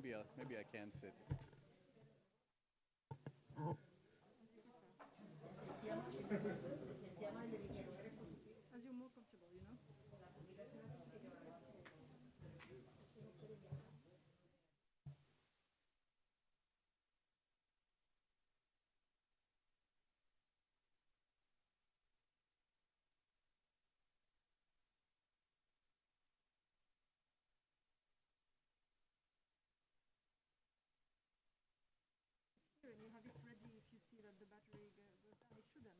maybe I can sit. As you're more comfortable, you know? And you have it ready if you see that the battery goes down. It shouldn't.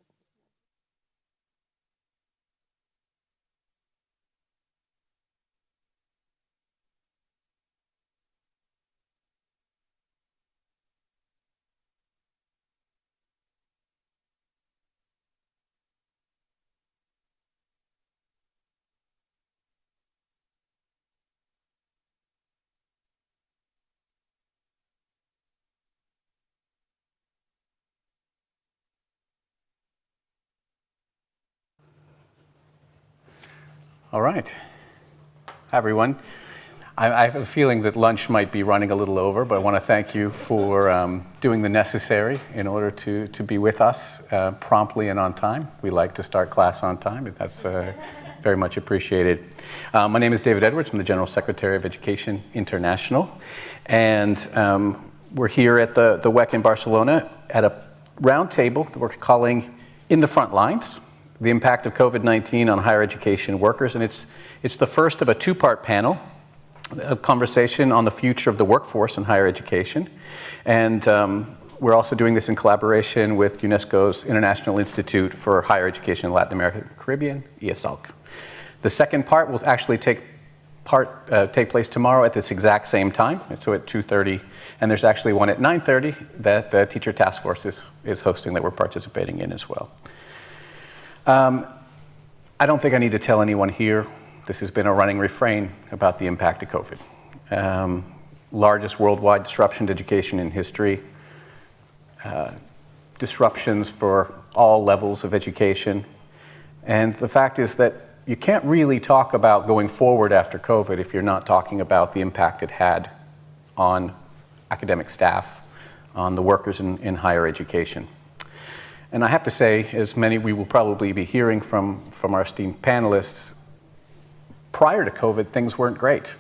All right. Hi, everyone. I have a feeling that lunch might be running a little over, but I want to thank you for doing the necessary in order to be with us promptly and on time. We like to start class on time, and that's very much appreciated. My name is David Edwards. I'm the General Secretary of Education International, and we're here at the WEC in Barcelona at a round table that we're calling In the Frontlines: The Impact of COVID-19 on Higher Education Workers. And it's the first of a two-part panel, a conversation on the future of the workforce in higher education. And we're also doing this in collaboration with UNESCO's International Institute for Higher Education in Latin America and the Caribbean, IESALC. The second part will actually take place tomorrow at this exact same time, so at 2:30. And there's actually one at 9:30 that the Teacher Task Force is hosting that we're participating in as well. I don't think I need to tell anyone here, this has been a running refrain about the impact of COVID. Largest worldwide disruption to education in history, disruptions for all levels of education. And the fact is that you can't really talk about going forward after COVID if you're not talking about the impact it had on academic staff, on the workers in higher education. And I have to say, as many we will probably be hearing from our esteemed panelists, prior to COVID, things weren't great.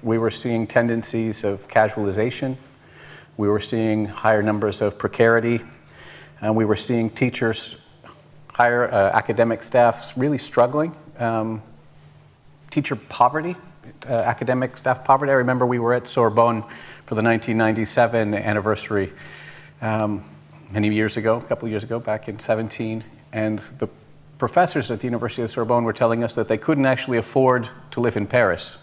We were seeing tendencies of casualization. We were seeing higher numbers of precarity. And we were seeing teachers, higher academic staff really struggling. Teacher poverty, academic staff poverty. I remember we were at Sorbonne for the 1997 anniversary many years ago, a couple of years ago, back in 17, and the professors at the University of Sorbonne were telling us that they couldn't actually afford to live in Paris.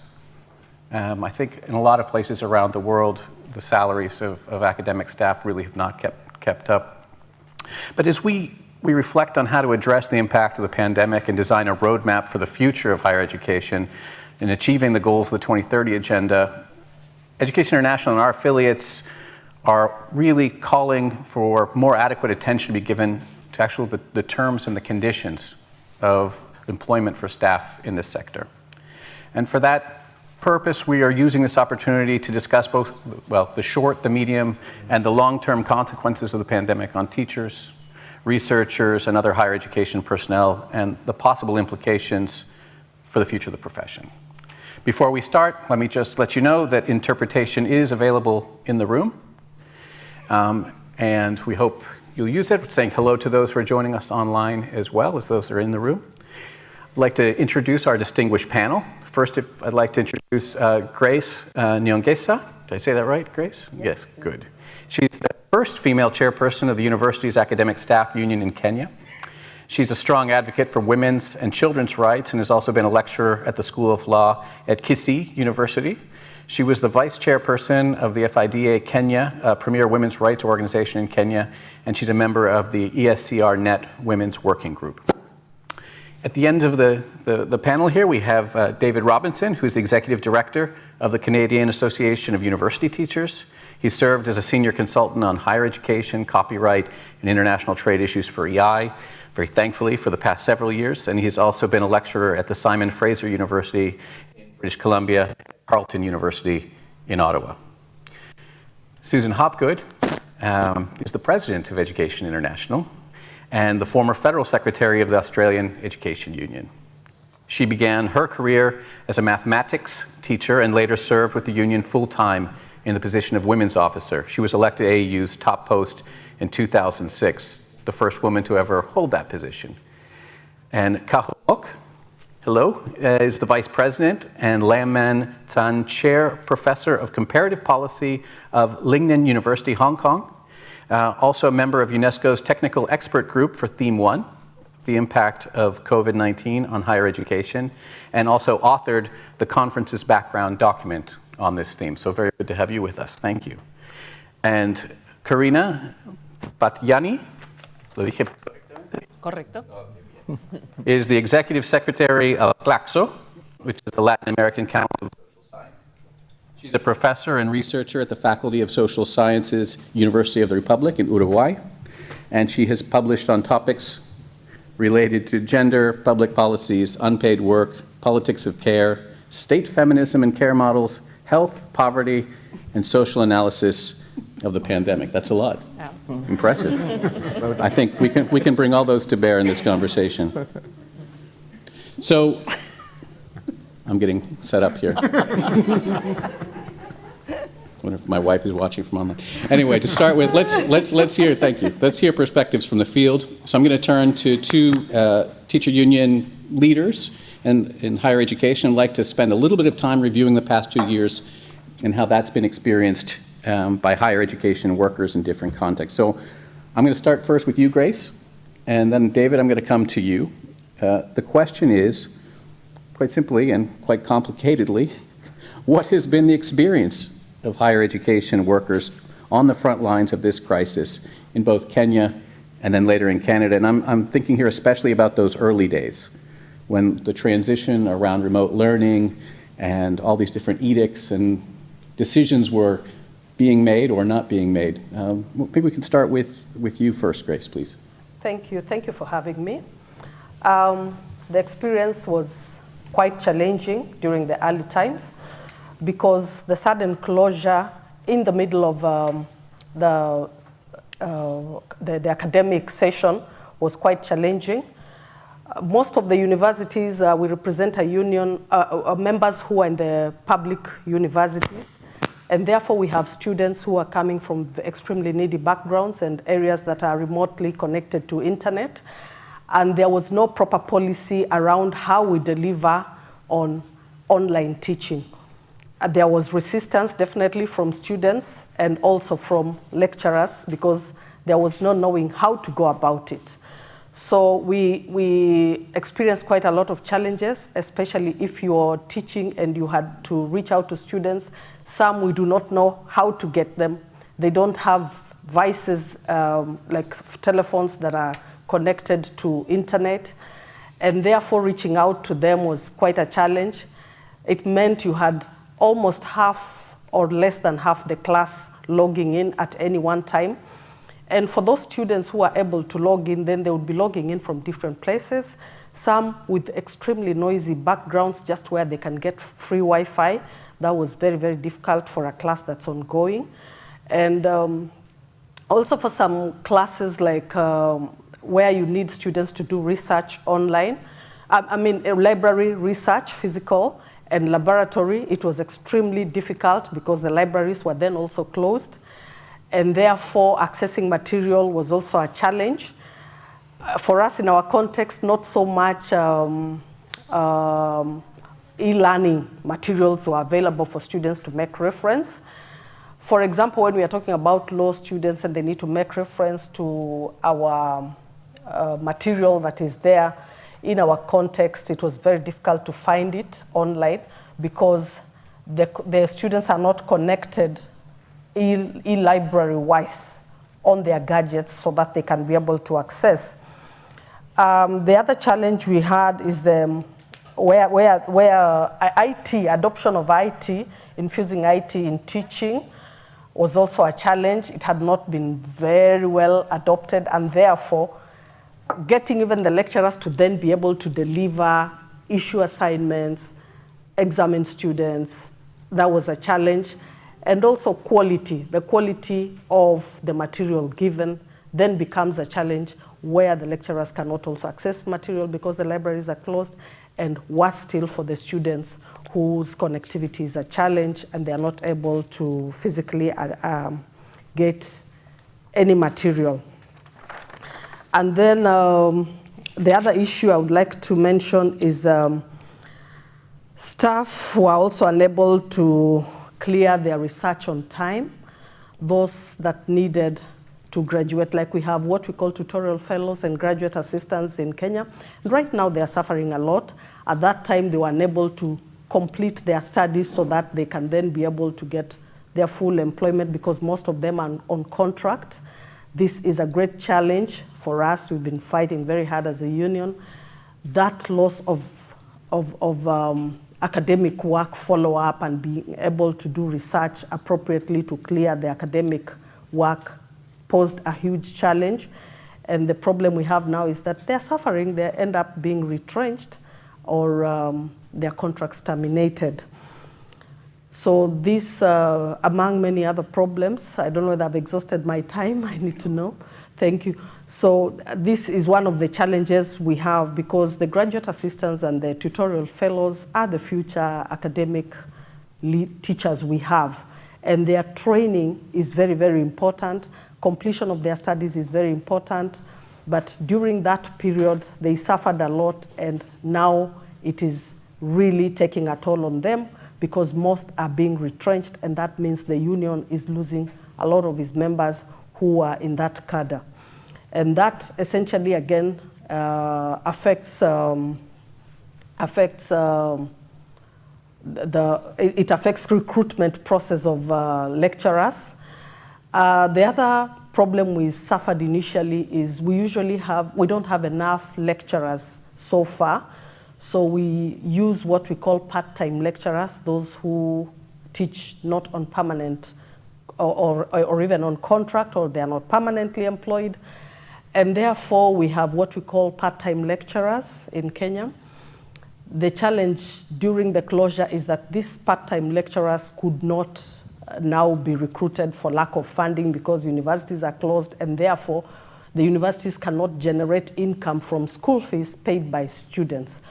I think in a lot of places around the world, the salaries of academic staff really have not kept up. But as we reflect on how to address the impact of the pandemic and design a roadmap for the future of higher education and achieving the goals of the 2030 Agenda, Education International and our affiliates are really calling for more adequate attention to be given to actually the terms and the conditions of employment for staff in this sector. And for that purpose, we are using this opportunity to discuss both, well, the short, the medium, and the long-term consequences of the pandemic on teachers, researchers, and other higher education personnel, and the possible implications for the future of the profession. Before we start, let me just let you know that interpretation is available in the room. And we hope you'll use it. We're saying hello to those who are joining us online as well as those who are in the room. I'd like to introduce our distinguished panel. First, I'd like to introduce Grace Nyongesa. Did I say that right, Grace? Yes, good. She's the first female chairperson of the university's academic staff union in Kenya. She's a strong advocate for women's and children's rights and has also been a lecturer at the School of Law at Kisii University. She was the vice chairperson of the FIDA Kenya, a premier women's rights organization in Kenya, and she's a member of the ESCR Net Women's Working Group. At the end of the panel here, we have David Robinson, who's the executive director of the Canadian Association of University Teachers. He served as a senior consultant on higher education, copyright, and international trade issues for EI, very thankfully, for the past several years. And he's also been a lecturer at the Simon Fraser University in British Columbia, Carleton University in Ottawa. Susan Hopgood is the president of Education International and the former federal secretary of the Australian Education Union. She began her career as a mathematics teacher and later served with the union full-time in the position of women's officer. She was elected AAU's top post in 2006, the first woman to ever hold that position. And Kahok, hello, is the vice president and Lam Man Tan chair professor of comparative policy of Lingnan University, Hong Kong. Also a member of UNESCO's technical expert group for Theme 1, the impact of COVID-19 on higher education, and also authored the conference's background document on this theme. So very good to have you with us. Thank you. And Karina Patiani, Correcto. is the executive secretary of CLACSO, which is the Latin American Council of Social Sciences. She's a professor and researcher at the Faculty of Social Sciences, University of the Republic in Uruguay, and she has published on topics related to gender, public policies, unpaid work, politics of care, state feminism and care models, health, poverty, and social analysis of the pandemic. That's a lot. Yeah. Impressive. I think we can bring all those to bear in this conversation. So, I'm getting set up here. I wonder if my wife is watching from online. Anyway, to start with, let's hear, thank you. Let's hear perspectives from the field. So I'm going to turn to two teacher union leaders in higher education. I'd like to spend a little bit of time reviewing the past 2 years and how that's been experienced by higher education workers in different contexts. So I'm going to start first with you, Grace, and then David, I'm going to come to you. The question is, quite simply and quite complicatedly, what has been the experience of higher education workers on the front lines of this crisis in both Kenya and then later in Canada? And I'm thinking here especially about those early days when the transition around remote learning and all these different edicts and decisions were being made or not being made. Maybe we can start with you first, Grace, please. Thank you. Thank you for having me. The experience was quite challenging during the early times because the sudden closure in the middle of the academic session was quite challenging. Most of the universities, we represent a union, members who are in the public universities, and therefore we have students who are coming from extremely needy backgrounds and areas that are remotely connected to internet. And there was no proper policy around how we deliver on online teaching. There was resistance definitely from students and also from lecturers because there was no knowing how to go about it. So we experienced quite a lot of challenges, especially if you're teaching and you had to reach out to students. Some we do not know how to get them. They don't have devices like telephones that are connected to internet, and therefore reaching out to them was quite a challenge. It meant you had almost half or less than half the class logging in at any one time. And for those students who are able to log in, then they would be logging in from different places, some with extremely noisy backgrounds just where they can get free Wi-Fi. That was very, very difficult for a class that's ongoing. And also for some classes like where you need students to do research online, library research, physical, and laboratory, it was extremely difficult because the libraries were then also closed, and therefore accessing material was also a challenge. For us in our context, not so much e-learning materials were available for students to make reference. For example, when we are talking about law students and they need to make reference to our material that is there, in our context, it was very difficult to find it online because the students are not connected e-library-wise on their gadgets so that they can be able to access. The other challenge we had is where IT, adoption of IT, infusing IT in teaching was also a challenge. It had not been very well adopted, and therefore getting even the lecturers to then be able to deliver, issue assignments, examine students, that was a challenge. And also quality, the quality of the material given then becomes a challenge where the lecturers cannot also access material because the libraries are closed, and worse still for the students whose connectivity is a challenge and they are not able to physically get any material. And then the other issue I would like to mention is the staff who are also unable to clear their research on time, those that needed to graduate, like we have what we call tutorial fellows and graduate assistants in Kenya. And right now they are suffering a lot. At that time they were unable to complete their studies so that they can then be able to get their full employment because most of them are on contract. This is a great challenge for us. We've been fighting very hard as a union. That loss of academic work follow-up and being able to do research appropriately to clear the academic work posed a huge challenge. And the problem we have now is that they're suffering. They end up being retrenched or their contracts terminated. So this, among many other problems, I don't know whether I've exhausted my time, I need to know. Thank you. So this is one of the challenges we have because the graduate assistants and the tutorial fellows are the future academic teachers we have. And their training is very, very important. Completion of their studies is very important. But during that period, they suffered a lot, and now it is really taking a toll on them because most are being retrenched, and that means the union is losing a lot of its members who are in that cadre. And that essentially, again, affects recruitment process of lecturers. The other problem we suffered initially is we don't have enough lecturers so far. So we use what we call part-time lecturers, those who teach not on permanent or even on contract, or they are not permanently employed. And therefore, we have what we call part-time lecturers in Kenya. The challenge during the closure is that these part-time lecturers could not now be recruited for lack of funding because universities are closed, and therefore, the universities cannot generate income from school fees paid by students.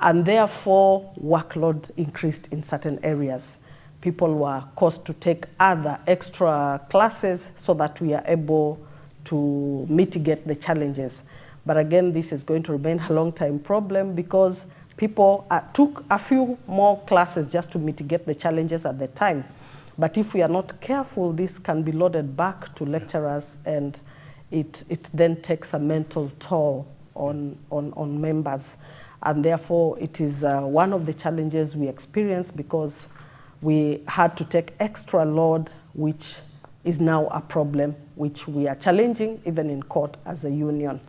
And therefore, workload increased in certain areas. People were forced to take other extra classes so that we are able to mitigate the challenges. But again, this is going to remain a long-time problem because people took a few more classes just to mitigate the challenges at the time. But if we are not careful, this can be loaded back to lecturers, and it then takes a mental toll on members. And therefore, it is one of the challenges we experience because we had to take extra load, which is now a problem, which we are challenging even in court as a union.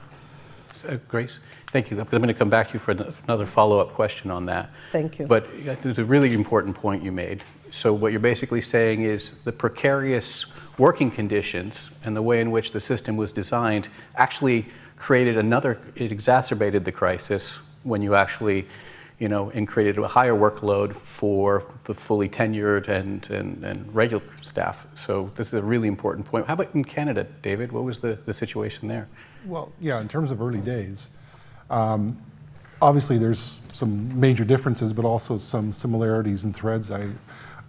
So, Grace, thank you. I'm going to come back to you for another follow-up question on that. Thank you. But there's a really important point you made. So what you're basically saying is the precarious working conditions and the way in which the system was designed actually created it exacerbated the crisis when you actually, and created a higher workload for the fully tenured and regular staff. So this is a really important point. How about in Canada, David? What was the situation there? Well, yeah, in terms of early days, obviously there's some major differences, but also some similarities and threads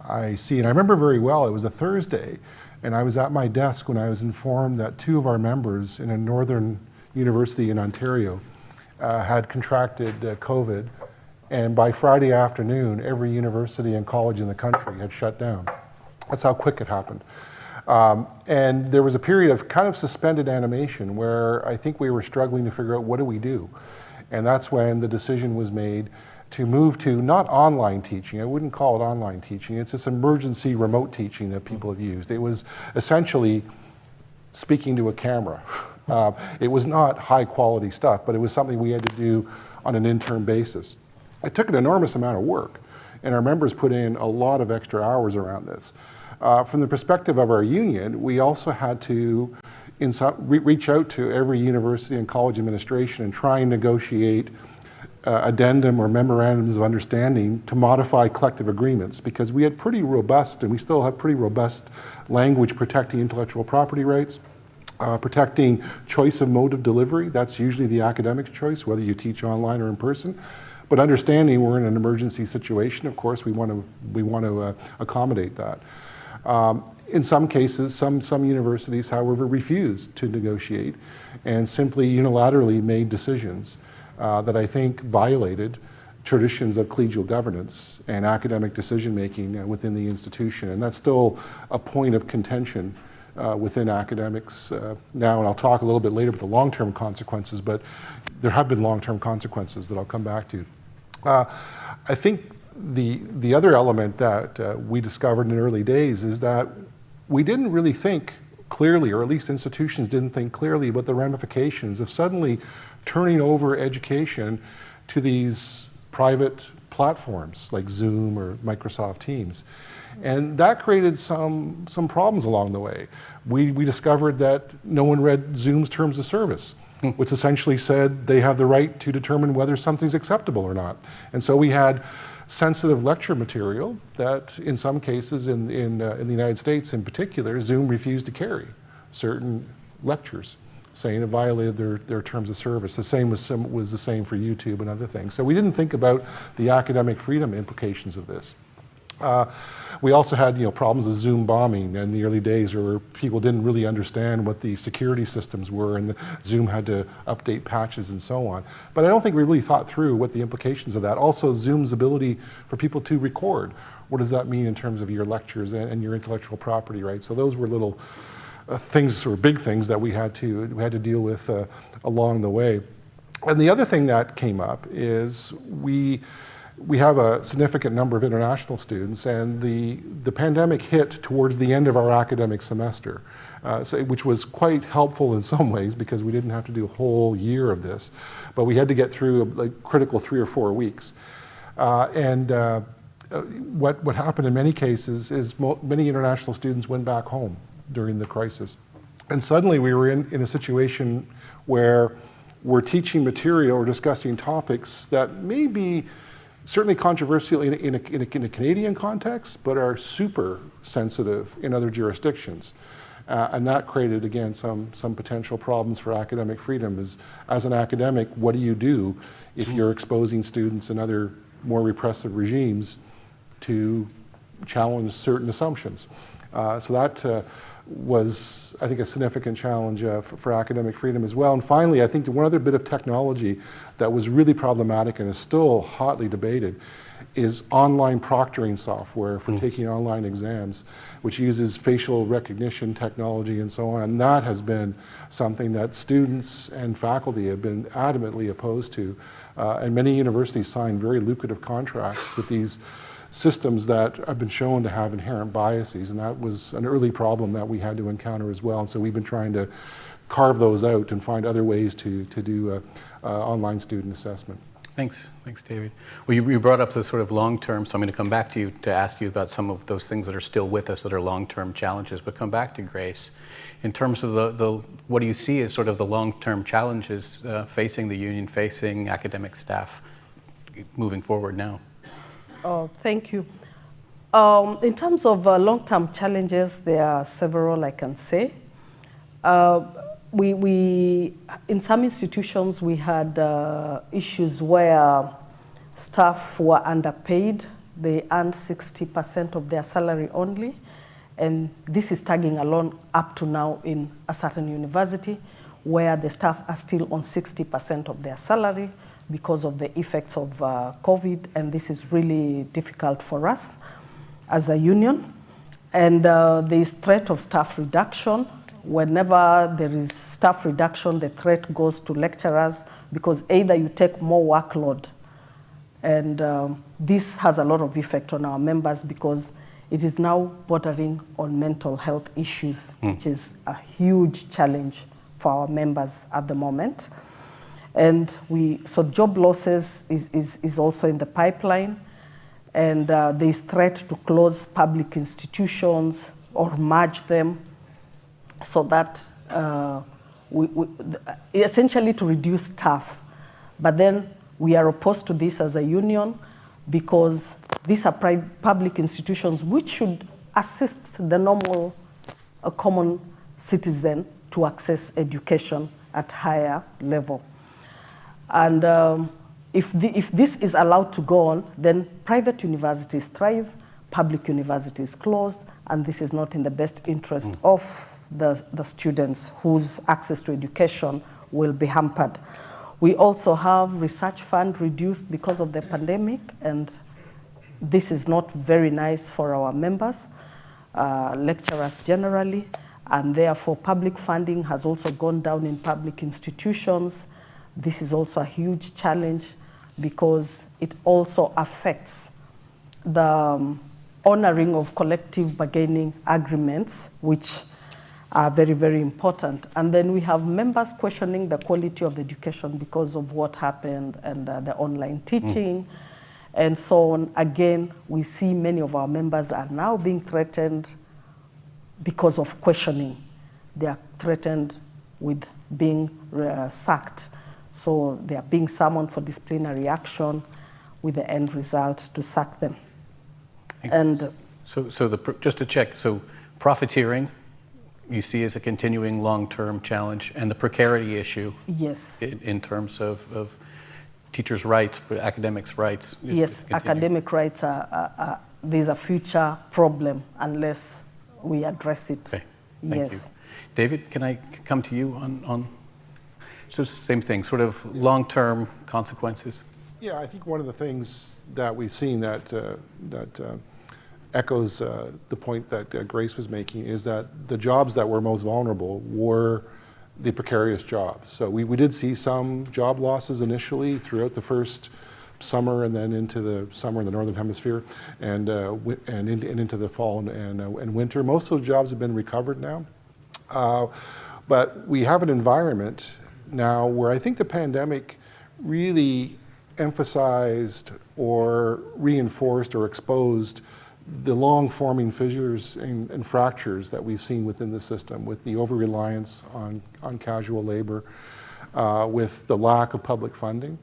I see. And I remember very well, it was a Thursday, and I was at my desk when I was informed that 2 of our members in a northern university in Ontario had contracted COVID, and by Friday afternoon, every university and college in the country had shut down. That's how quick it happened. And there was a period of kind of suspended animation where I think we were struggling to figure out what do we do. And that's when the decision was made to move to not online teaching. I wouldn't call it online teaching. It's this emergency remote teaching that people have used. It was essentially speaking to a camera. It was not high quality stuff, but it was something we had to do on an interim basis. It took an enormous amount of work, and our members put in a lot of extra hours around this. From the perspective of our union, we also had to reach out to every university and college administration and try and negotiate addendum or memorandums of understanding to modify collective agreements, because we had pretty robust, and we still have pretty robust language protecting intellectual property rights, protecting choice of mode of delivery. That's usually the academic's choice, whether you teach online or in person. But understanding we're in an emergency situation, of course, we want to accommodate that. In some cases, some universities, however, refused to negotiate and simply unilaterally made decisions that I think violated traditions of collegial governance and academic decision-making within the institution. And that's still a point of contention within academics now, and I'll talk a little bit later about the long-term consequences, but there have been long-term consequences that I'll come back to. I think the other element that we discovered in early days is that we didn't really think clearly, or at least institutions didn't think clearly about the ramifications of suddenly turning over education to these private platforms like Zoom or Microsoft Teams. And that created some problems along the way. We discovered that no one read Zoom's terms of service, which essentially said they have the right to determine whether something's acceptable or not. And so we had sensitive lecture material that in some cases in the United States in particular, Zoom refused to carry certain lectures, saying it violated their terms of service. The same was the same for YouTube and other things. So we didn't think about the academic freedom implications of this. We also had problems with Zoom bombing in the early days, where people didn't really understand what the security systems were, and Zoom had to update patches and so on. But I don't think we really thought through what the implications of that. Also, Zoom's ability for people to record. What does that mean in terms of your lectures and your intellectual property rights? So those were little things, or big things, that we had to deal with along the way. And the other thing that came up is we have a significant number of international students, and the pandemic hit towards the end of our academic semester, which was quite helpful in some ways because we didn't have to do a whole year of this, but we had to get through a critical 3 or 4 weeks. What happened in many cases is many international students went back home during the crisis. And suddenly we were in a situation where we're teaching material or discussing topics that may be certainly controversial in a Canadian context, but are super sensitive in other jurisdictions. And that created, again, some potential problems for academic freedom. As an academic, what do you do if you're exposing students in other more repressive regimes to challenge certain assumptions? So that was, I think, a significant challenge for academic freedom as well. And finally, I think one other bit of technology that was really problematic and is still hotly debated is online proctoring software for taking online exams, which uses facial recognition technology and so on. And that has been something that students and faculty have been adamantly opposed to. And many universities sign very lucrative contracts with these systems that have been shown to have inherent biases, and that was an early problem that we had to encounter as well. And so we've been trying to carve those out and find other ways to do online student assessment. Thanks, David. Well, you brought up the sort of long-term, so I'm going to come back to you to ask you about some of those things that are still with us that are long-term challenges, but come back to Grace. In terms of what do you see as sort of the long-term challenges facing the union, facing academic staff moving forward now? Oh, thank you. In terms of long-term challenges, there are several I can say. In some institutions, we had issues where staff were underpaid. They earned 60% of their salary only. And this is tagging along up to now in a certain university where the staff are still on 60% of their salary because of the effects of COVID. And this is really difficult for us as a union. And there is threat of staff reduction. Whenever there is staff reduction, the threat goes to lecturers because either you take more workload, and this has a lot of effect on our members because it is now bordering on mental health issues, which is a huge challenge for our members at the moment. And so job losses is also in the pipeline, and there is threat to close public institutions or merge them, so that essentially to reduce staff. But then We are opposed to this as a union because these are public institutions which should assist the normal common citizen to access education at higher level. And if this is allowed to go on, then private universities thrive, public universities close, and this is not in the best interest of the students whose access to education will be hampered. We also have research fund reduced because of the pandemic, and this is not very nice for our members, lecturers generally, and therefore public funding has also gone down in public institutions. This is also a huge challenge because it also affects the honoring of collective bargaining agreements, which are very, very important. And then we have members questioning the quality of education because of what happened and the online teaching and so on. Again, we see many of our members are now being threatened because of questioning. They are threatened with being sacked. So they are being summoned for disciplinary action with the end result to sack them. And so just to check, so profiteering you see as a continuing long-term challenge, and the precarity issue, yes, in terms of teachers' rights, academics' rights. Yes, academic rights there's a future problem unless we address it. Okay. Thank Yes. you. David, can I come to you on so same thing, sort of long-term consequences? Yeah, I think one of the things that we've seen that echoes the point that Grace was making is that the jobs that were most vulnerable were the precarious jobs. So we did see some job losses initially throughout the first summer and then into the summer in the Northern Hemisphere and into the fall and winter. Most of those jobs have been recovered now. But we have an environment now where I think the pandemic really emphasized or reinforced or exposed the long-forming fissures and fractures that we've seen within the system, with the over-reliance on casual labor, with the lack of public funding.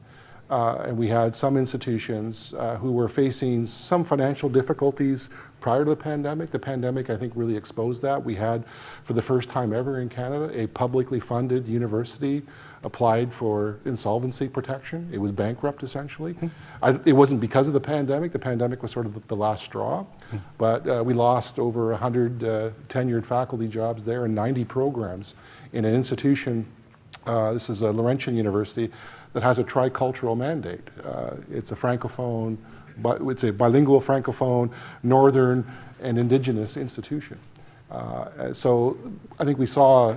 And we had some institutions who were facing some financial difficulties prior to the pandemic. The pandemic, I think, really exposed that. We had, for the first time ever in Canada, a publicly funded university applied for insolvency protection. It was bankrupt, essentially. It wasn't because of the pandemic. The pandemic was sort of the last straw. But we lost over 100 tenured faculty jobs there and 90 programs in an institution, this is a Laurentian University, that has a tricultural mandate. It's a francophone, it's a bilingual francophone, northern and indigenous institution. So I think we saw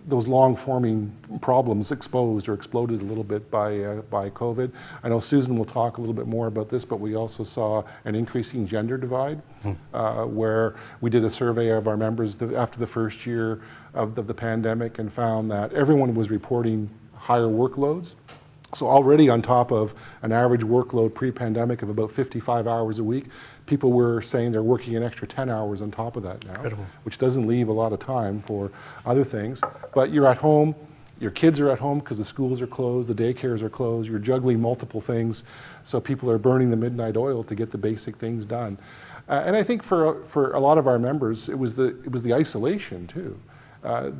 those long-forming problems exposed or exploded a little bit by COVID. I know Susan will talk a little bit more about this, but we also saw an increasing gender divide, where we did a survey of our members after the first year of the pandemic and found that everyone was reporting higher workloads. So already on top of an average workload pre-pandemic of about 55 hours a week, people were saying they're working an extra 10 hours on top of that now, Incredible. Which doesn't leave a lot of time for other things. But you're at home, your kids are at home because the schools are closed, the daycares are closed, you're juggling multiple things, so people are burning the midnight oil to get the basic things done. And I think for a lot of our members, it was the isolation too.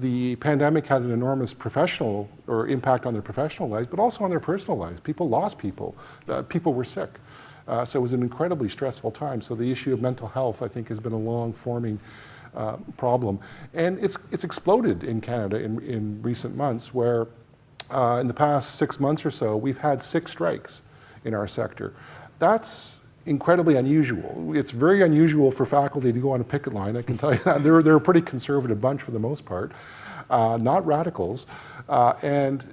The pandemic had an enormous professional or impact on their professional lives, but also on their personal lives. People lost people. People were sick. So it was an incredibly stressful time. So the issue of mental health, I think, has been a long-forming problem. And it's exploded in Canada in recent months, where in the past 6 months or so, we've had 6 strikes in our sector. That's incredibly unusual. It's very unusual for faculty to go on a picket line, I can tell you that. They're a pretty conservative bunch for the most part, not radicals. And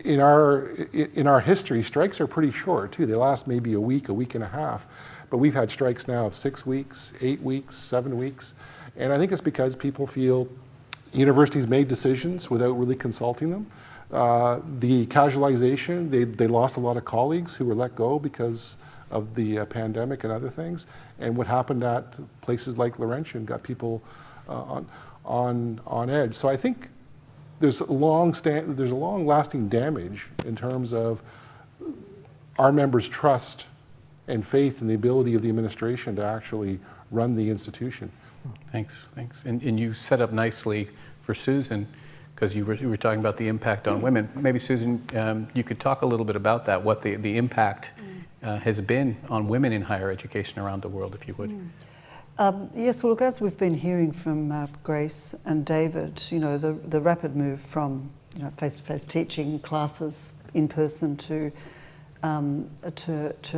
in our history, strikes are pretty short too. They last maybe a week and a half. But we've had strikes now of 6 weeks, 8 weeks, 7 weeks. And I think it's because people feel universities made decisions without really consulting them. The casualization, they lost a lot of colleagues who were let go because of the pandemic and other things, and what happened at places like Laurentian got people on edge. So I think there's a long-lasting damage in terms of our members' trust and faith in the ability of the administration to actually run the institution. Thanks, thanks. And you set up nicely for Susan, because you were talking about the impact on women. Maybe Susan, you could talk a little bit about that, what the impact has been on women in higher education around the world, if you would. Yes, well, look, as we've been hearing from Grace and David, you know, the rapid move from, you know, face-to-face teaching classes in person to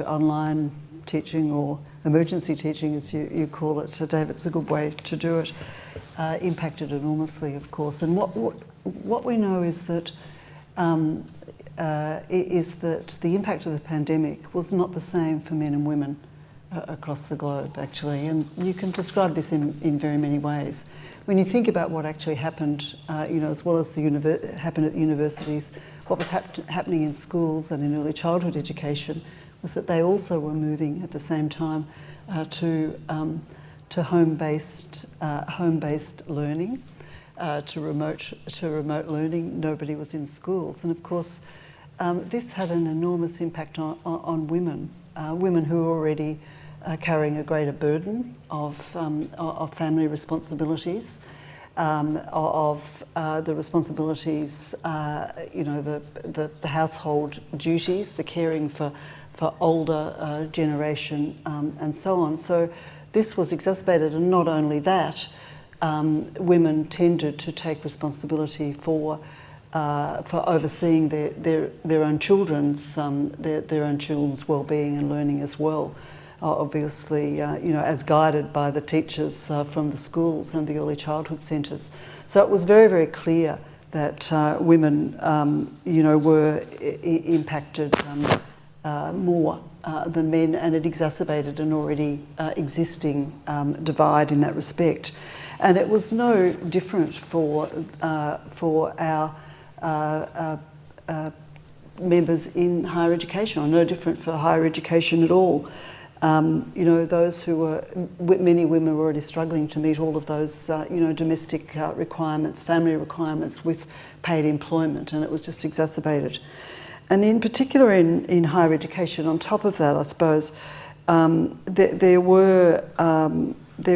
online teaching, or emergency teaching, as you call it. So, David, it's a good way to do it. Impacted enormously, of course. And what we know is that the impact of the pandemic was not the same for men and women across the globe, actually. And you can describe this in very many ways. When you think about what actually happened, you know, as well as happened at universities, what was happening in schools and in early childhood education was that they also were moving at the same time to home-based learning, to remote learning. Nobody was in schools, and of course, this had an enormous impact on women, women who were already carrying a greater burden of family responsibilities, of the responsibilities, you know, the household duties, the caring for older generation, and so on. So this was exacerbated, and not only that, women tended to take responsibility for overseeing their own children's well-being and learning as well. Obviously, you know, as guided by the teachers from the schools and the early childhood centres. So it was very, very clear that women, you know, were impacted more than men, and it exacerbated an already existing divide in that respect. And it was no different for our members in higher education, or no different for higher education at all. You know, those who were, many women were already struggling to meet all of those, you know, domestic requirements, family requirements with paid employment, and it was just exacerbated. And in particular in higher education, on top of that, I suppose, there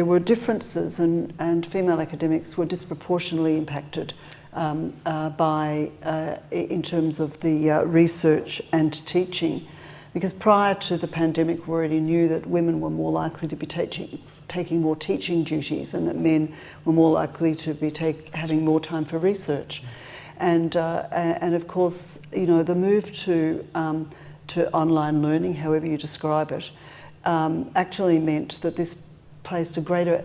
were differences, and female academics were disproportionately impacted in terms of the research and teaching. Because prior to the pandemic, we already knew that women were more likely to be taking more teaching duties, and that men were more likely to be having more time for research. And of course, you know, the move to online learning, however you describe it, actually meant that this placed a greater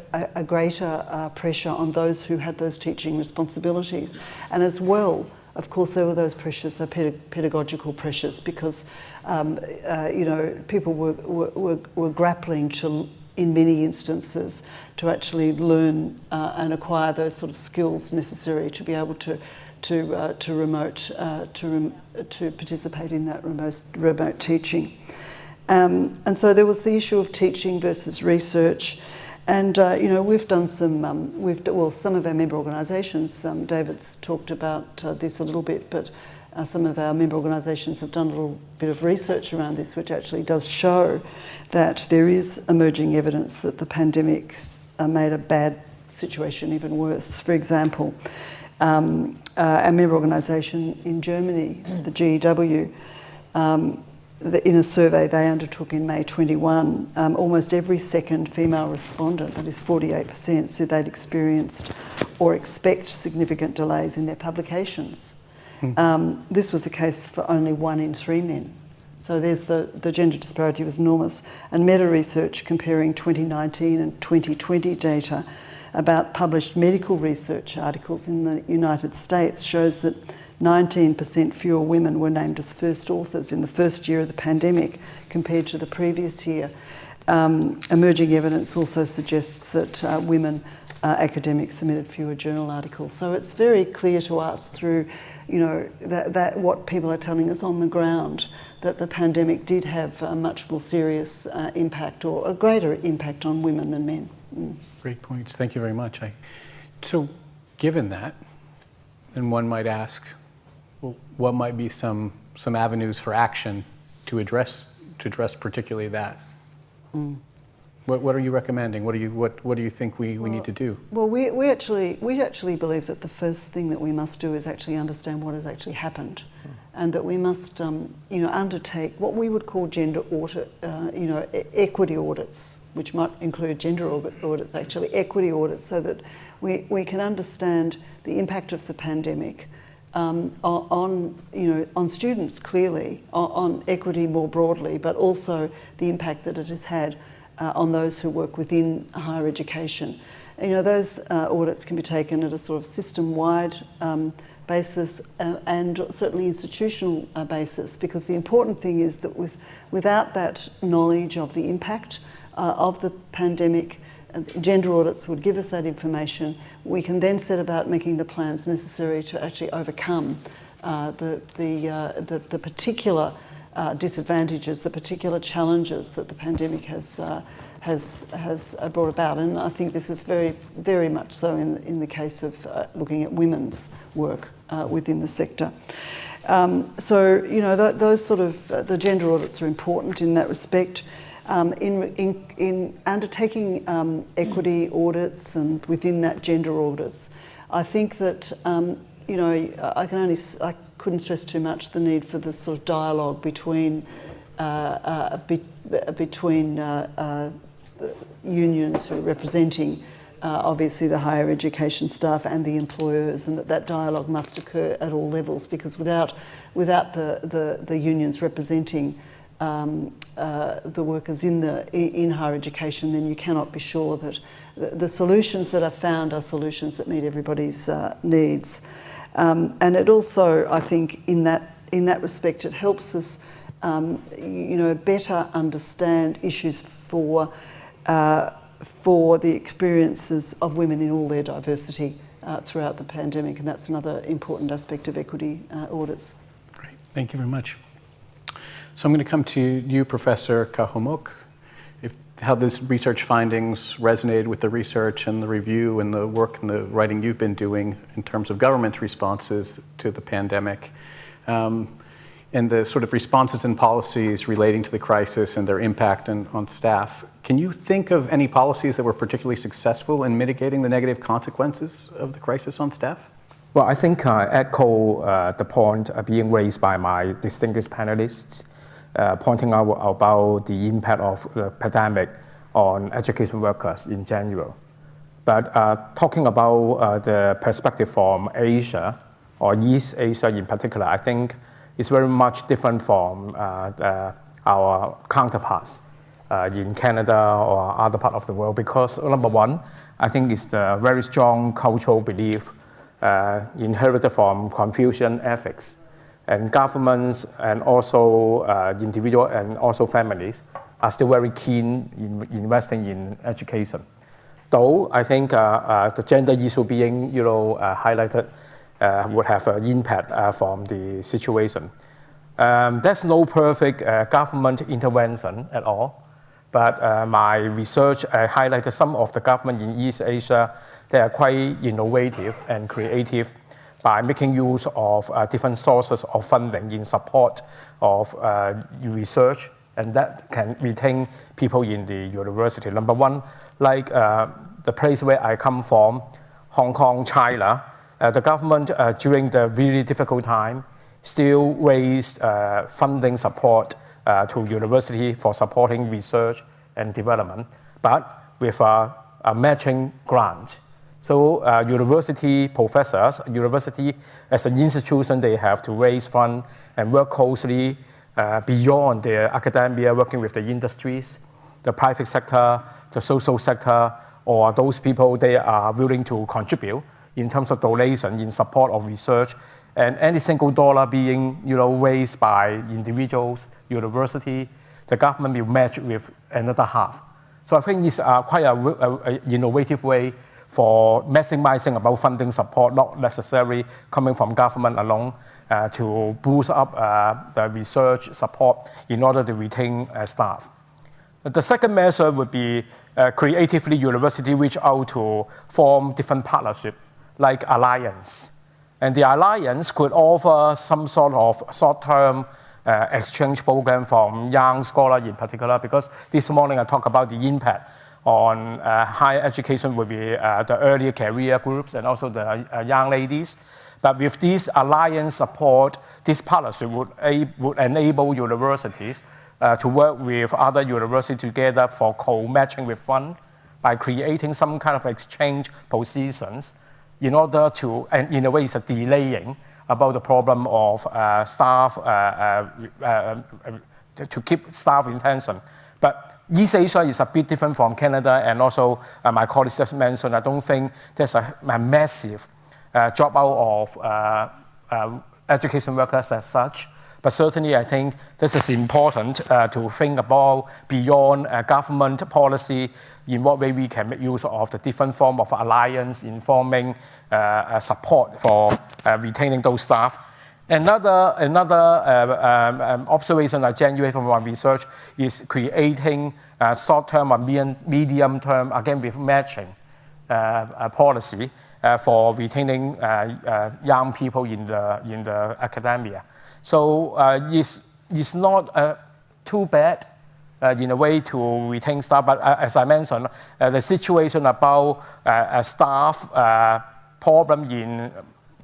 pressure on those who had those teaching responsibilities, and as well, of course, there were those pressures, pedagogical pressures, because you know, people were grappling to, in many instances, to actually learn and acquire those sort of skills necessary to be able to participate in that remote teaching. And so there was the issue of teaching versus research. And you know, we've done some, some of our member organisations, David's talked about this a little bit, but some of our member organisations have done a little bit of research around this, which actually does show that there is emerging evidence that the pandemic's made a bad situation even worse. For example, our member organisation in Germany, the GEW, in a survey they undertook in May 21, almost every second female respondent, that is 48%, said they'd experienced or expect significant delays in their publications. This was the case for only 1 in 3 men. So there's the gender disparity was enormous. And meta-research comparing 2019 and 2020 data about published medical research articles in the United States shows that 19% fewer women were named as first authors in the first year of the pandemic compared to the previous year. Emerging evidence also suggests that women academics submitted fewer journal articles. So it's very clear to us through, you know, that what people are telling us on the ground, that the pandemic did have a much more serious impact, or a greater impact on women than men. Great points. Thank you very much. So given that, and one might ask, well, what might be some avenues for action to address particularly that. What are you recommending? What do you think we need to do? Well, we actually believe that the first thing that we must do is actually understand what has actually happened, and that we must undertake what we would call gender audit, equity audits, which might include gender audits, actually equity audits, so that we can understand the impact of the pandemic on students clearly, on equity more broadly, but also the impact that it has had on those who work within higher education. Those audits can be taken at a sort of system-wide basis and certainly institutional basis, because the important thing is that without that knowledge of the impact of the pandemic, gender audits would give us that information. We can then set about making the plans necessary to actually overcome the particular disadvantages, the particular challenges that the pandemic has brought about. And I think this is very, very much so in the case of looking at women's work within the sector. Those sort of the gender audits are important in that respect. In undertaking equity audits and within that gender audits, I think that I couldn't stress too much the need for this sort of dialogue between unions who are representing obviously the higher education staff and the employers, and that dialogue must occur at all levels, because without the unions representing the workers in higher education, then you cannot be sure that the solutions that are found are solutions that meet everybody's needs. And it also, I think, in that respect, it helps us, better understand issues for the experiences of women in all their diversity throughout the pandemic, and that's another important aspect of equity audits. Great, thank you very much. So I'm going to come to you, Professor Kahumuk, how those research findings resonated with the research and the review and the work and the writing you've been doing in terms of government responses to the pandemic, and the sort of responses and policies relating to the crisis and their impact on staff. Can you think of any policies that were particularly successful in mitigating the negative consequences of the crisis on staff? Well, I think I echo the point being raised by my distinguished panelists, pointing out about the impact of the pandemic on education workers in general. But talking about the perspective from Asia, or East Asia in particular, I think it's very much different from our counterparts in Canada or other part of the world, because number one, I think it's the very strong cultural belief inherited from Confucian ethics. And governments and also individuals and also families are still very keen in investing in education. Though I think the gender issue being highlighted would have an impact from the situation. There's no perfect government intervention at all, but my research highlighted some of the government in East Asia. They are quite innovative and creative by making use of different sources of funding in support of research, and that can retain people in the university. Number one, like the place where I come from, Hong Kong, China, the government during the really difficult time still raised funding support to university for supporting research and development, but with a matching grant. So university professors, university as an institution, they have to raise funds and work closely beyond their academia, working with the industries, the private sector, the social sector, or those people they are willing to contribute in terms of donation in support of research. And any single dollar being raised by individuals, university, the government will match with another half. So I think it's quite an innovative way for maximizing about funding support, not necessarily coming from government alone, to boost up the research support in order to retain staff. The second measure would be creatively university reach out to form different partnership, like alliance. And the alliance could offer some sort of short-term exchange program from young scholars in particular, because this morning I talked about the impact on higher education will be the early career groups and also the young ladies. But with this alliance support, this partnership would enable universities to work with other universities together for co-matching with fund by creating some kind of exchange positions in order to, and in a way it's a delaying about the problem of staff, to keep staff retention. But East Asia is a bit different from Canada, and also my colleagues just mentioned, I don't think there's a massive dropout of education workers as such. But certainly I think this is important to think about beyond government policy, in what way we can make use of the different form of alliance in forming support for retaining those staff. Another observation I generate from my research is creating short-term or medium-term, again with matching policy for retaining young people in the academia. So it's not too bad in a way to retain staff, but as I mentioned, the situation about staff problem in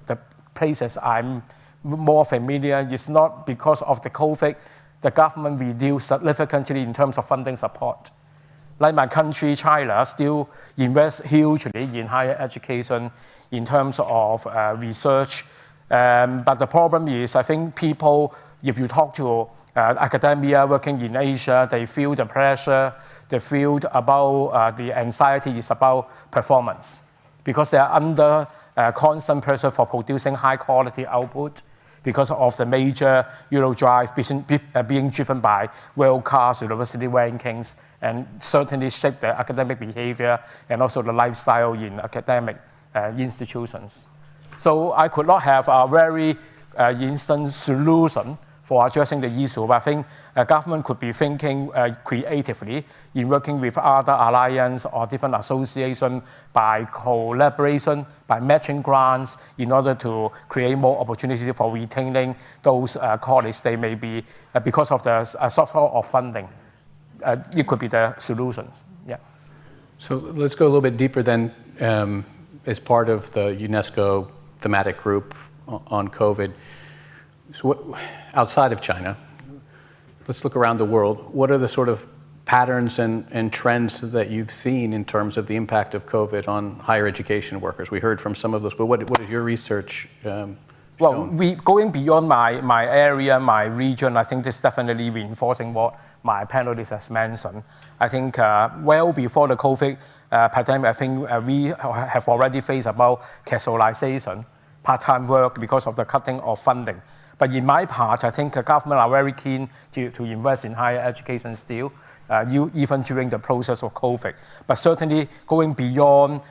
the places I'm more familiar is not because of the COVID. The government reduced significantly in terms of funding support. Like my country, China, still invests hugely in higher education in terms of research. But the problem is, I think people, if you talk to academia working in Asia, they feel the pressure, they feel about the anxiety is about performance, because they are under constant pressure for producing high quality output because of the major Eurodrive being driven by world-class university rankings, and certainly shape the academic behavior and also the lifestyle in academic institutions. So I could not have a very instant solution for addressing the issue, but I think government could be thinking creatively in working with other alliance or different associations by collaboration, by matching grants in order to create more opportunity for retaining those colleagues. They may be, because of the shortfall of funding, it could be the solutions. Yeah. So let's go a little bit deeper then, as part of the UNESCO thematic group on COVID. So outside of China, let's look around the world. What are the sort of patterns and trends that you've seen in terms of the impact of COVID on higher education workers? We heard from some of those, but what is your research shown? Well, going beyond my area, my region, I think this is definitely reinforcing what my panelists has mentioned. I think well before the COVID pandemic, I think we have already faced about casualization, part-time work because of the cutting of funding. But in my part, I think the government are very keen to invest in higher education still, even during the process of COVID. But certainly going beyond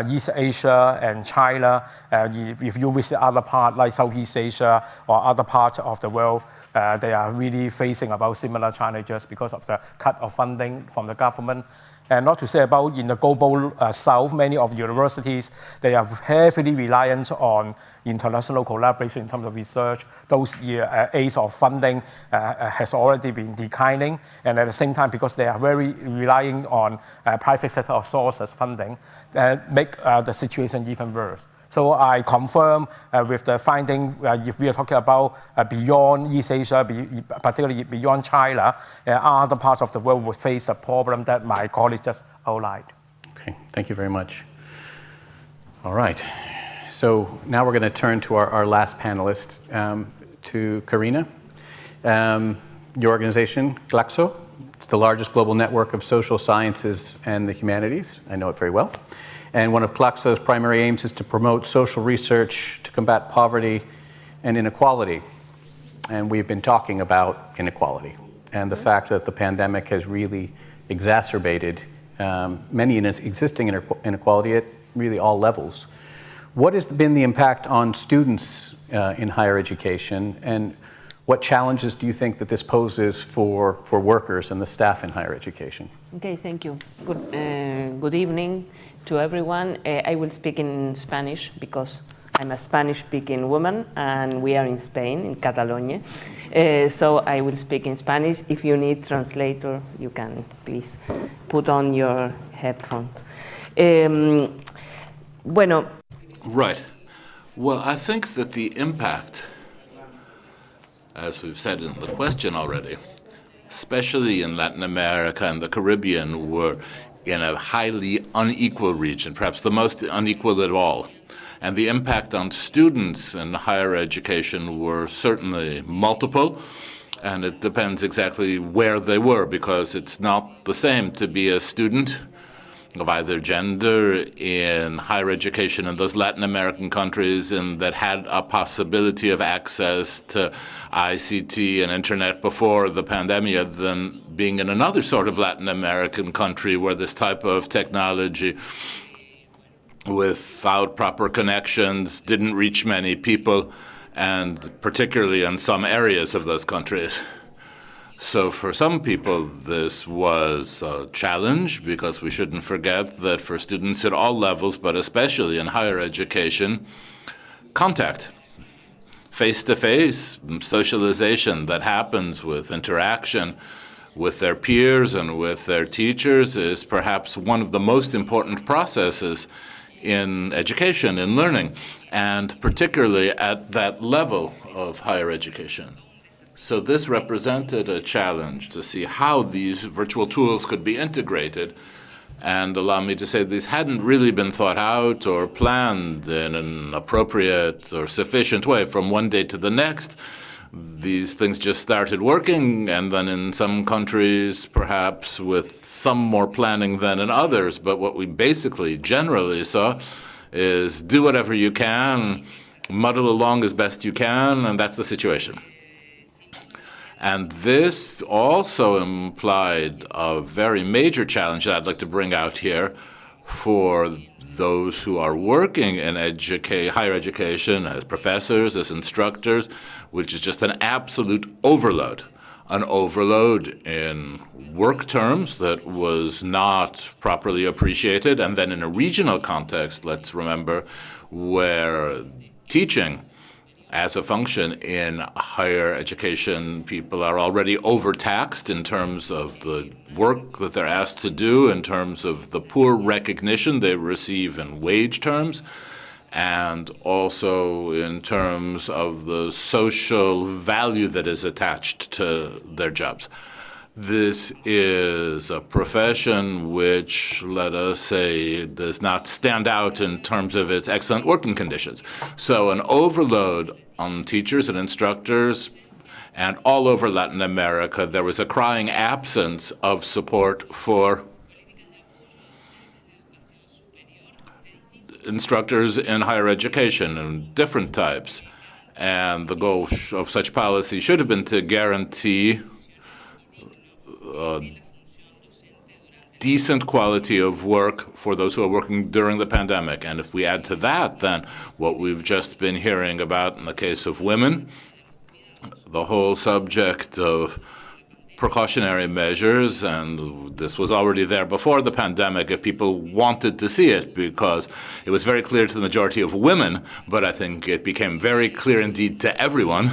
East Asia and China, if you visit other parts like Southeast Asia or other parts of the world, they are really facing about similar challenges because of the cut of funding from the government. And not to say about in the global south, many of universities, they are heavily reliant on international collaboration in terms of research. Those years of funding has already been declining. And at the same time, because they are very relying on private sector sources funding, make the situation even worse. So I confirm with the finding, if we are talking about beyond East Asia, particularly beyond China, other parts of the world would face a problem that my colleagues just outlined. Okay, thank you very much. All right, so now we're going to turn to our last panelist, to Karina. Your organization, GLACSO, it's the largest global network of social sciences and the humanities. I know it very well. And one of GLACSO's primary aims is to promote social research to combat poverty and inequality. And we've been talking about inequality and the fact that the pandemic has really exacerbated many existing inequality at really all levels. What has been the impact on students in higher education, and what challenges do you think that this poses for workers and the staff in higher education? Okay, thank you. Good evening to everyone. I will speak in Spanish because I'm a Spanish-speaking woman, and we are in Spain, in Catalonia. So I will speak in Spanish. If you need translator, you can please put on your headphones. Bueno. Right. Well, I think that the impact, as we've said in the question already, especially in Latin America and the Caribbean, were in a highly unequal region, perhaps the most unequal of all. And the impact on students in higher education were certainly multiple, and it depends exactly where they were, because it's not the same to be a student of either gender in higher education in those Latin American countries and that had a possibility of access to ICT and internet before the pandemic than being in another sort of Latin American country where this type of technology without proper connections didn't reach many people, and particularly in some areas of those countries. So for some people, this was a challenge, because we shouldn't forget that for students at all levels, but especially in higher education, contact, face-to-face socialization that happens with interaction with their peers and with their teachers is perhaps one of the most important processes in education, in learning, and particularly at that level of higher education. So this represented a challenge to see how these virtual tools could be integrated. And allow me to say these hadn't really been thought out or planned in an appropriate or sufficient way from one day to the next. These things just started working, and then in some countries, perhaps with some more planning than in others. But what we basically generally saw is do whatever you can, muddle along as best you can, and that's the situation. And this also implied a very major challenge that I'd like to bring out here for those who are working in higher education as professors, as instructors, which is just an absolute overload. An overload in work terms that was not properly appreciated. And then in a regional context, let's remember, where teaching as a function in higher education, people are already overtaxed in terms of the work that they're asked to do, in terms of the poor recognition they receive in wage terms, and also in terms of the social value that is attached to their jobs. This is a profession which, let us say, does not stand out in terms of its excellent working conditions. So an overload on teachers and instructors, and all over Latin America, there was a crying absence of support for instructors in higher education and different types. And the goal of such policy should have been to guarantee decent quality of work for those who are working during the pandemic. And if we add to that, then what we've just been hearing about in the case of women, the whole subject of precautionary measures, and this was already there before the pandemic if people wanted to see it, because it was very clear to the majority of women, but I think it became very clear indeed to everyone.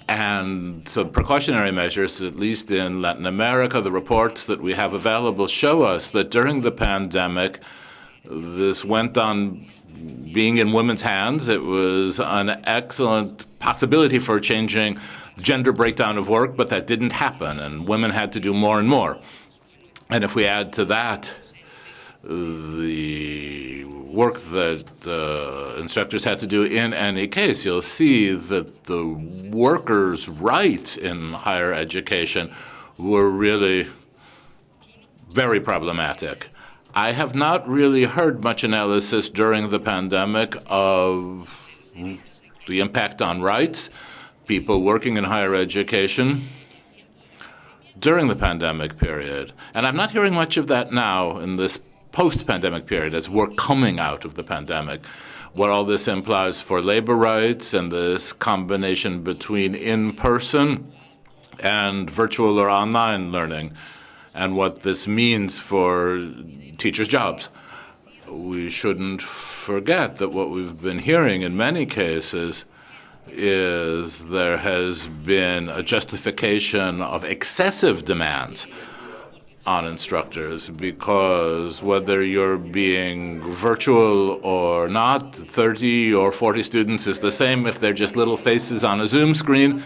And so precautionary measures, at least in Latin America, the reports that we have available show us that during the pandemic, this went on being in women's hands. It was an excellent possibility for changing the gender breakdown of work, but that didn't happen, and women had to do more and more. And if we add to that the work that instructors had to do in any case, you'll see that the workers' rights in higher education were really very problematic. I have not really heard much analysis during the pandemic of the impact on rights, people working in higher education during the pandemic period. And I'm not hearing much of that now in this post-pandemic period as we're coming out of the pandemic. What all this implies for labor rights and this combination between in-person and virtual or online learning, and what this means for teachers' jobs. we shouldn't forget that what we've been hearing in many cases is there has been a justification of excessive demands on instructors, because whether you're being virtual or not, 30 or 40 students is the same if they're just little faces on a Zoom screen.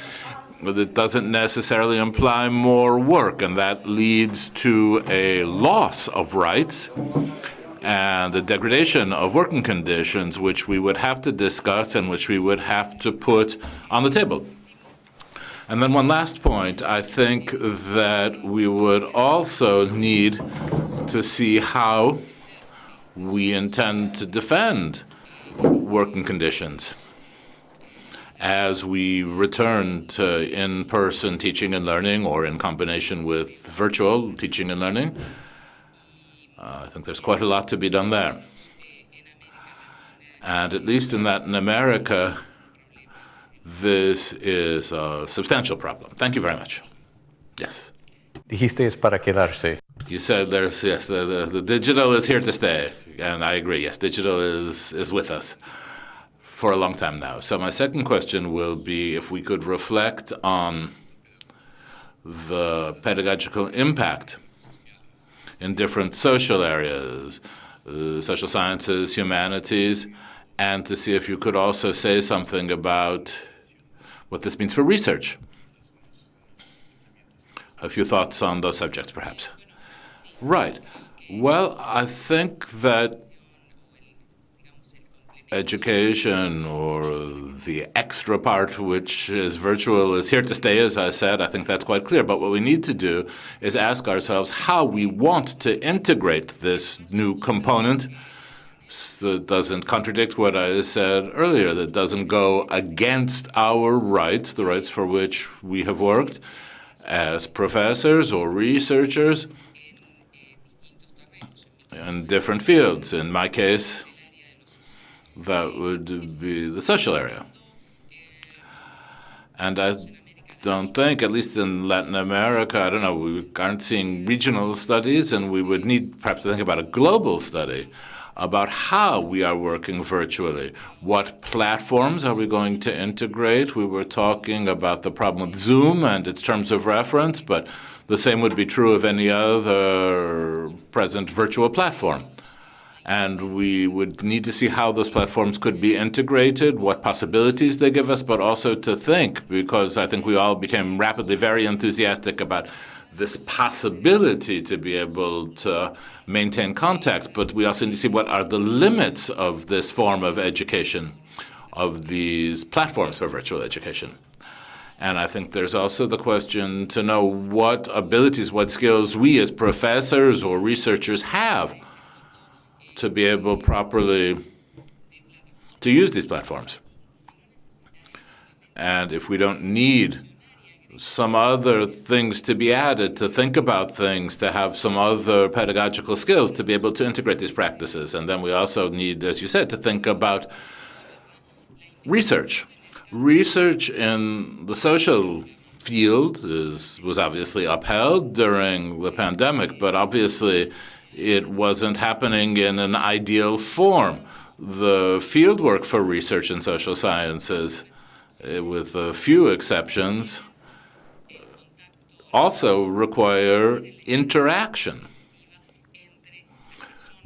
But it doesn't necessarily imply more work, and that leads to a loss of rights and a degradation of working conditions, which we would have to discuss and which we would have to put on the table. And then one last point, I think that we would also need to see how we intend to defend working conditions as we return to in-person teaching and learning, or in combination with virtual teaching and learning. I think there's quite a lot to be done there. And at least in Latin America, this is a substantial problem. Thank you very much. Yes. Dijiste es para quedarse. You said there's, yes, the digital is here to stay. And I agree, yes, digital is with us for a long time now. So my second question will be if we could reflect on the pedagogical impact in different social areas, social sciences, humanities, and to see if you could also say something about what this means for research. A few thoughts on those subjects, perhaps. Right. Well, I think that education, or the extra part, which is virtual, is here to stay, as I said. I think that's quite clear. But what we need to do is ask ourselves how we want to integrate this new component so it doesn't contradict what I said earlier, that doesn't go against our rights, the rights for which we have worked as professors or researchers in different fields. In my case, that would be the social area. And I don't think, at least in Latin America, I don't know, we aren't seeing regional studies, and we would need perhaps to think about a global study about how we are working virtually. What platforms are we going to integrate? We were talking about the problem with Zoom and its terms of reference, but the same would be true of any other present virtual platform. And we would need to see how those platforms could be integrated, what possibilities they give us, but also to think, because I think we all became rapidly very enthusiastic about this possibility to be able to maintain contact, but we also need to see what are the limits of this form of education, of these platforms for virtual education. And I think there's also the question to know what abilities, what skills we as professors or researchers have to be able properly to use these platforms. And if we don't need some other things to be added, to think about things, to have some other pedagogical skills to be able to integrate these practices. And then we also need, as you said, to think about research. Research in the social field was obviously upheld during the pandemic, but obviously it wasn't happening in an ideal form. The fieldwork for research in social sciences, with a few exceptions, also require interaction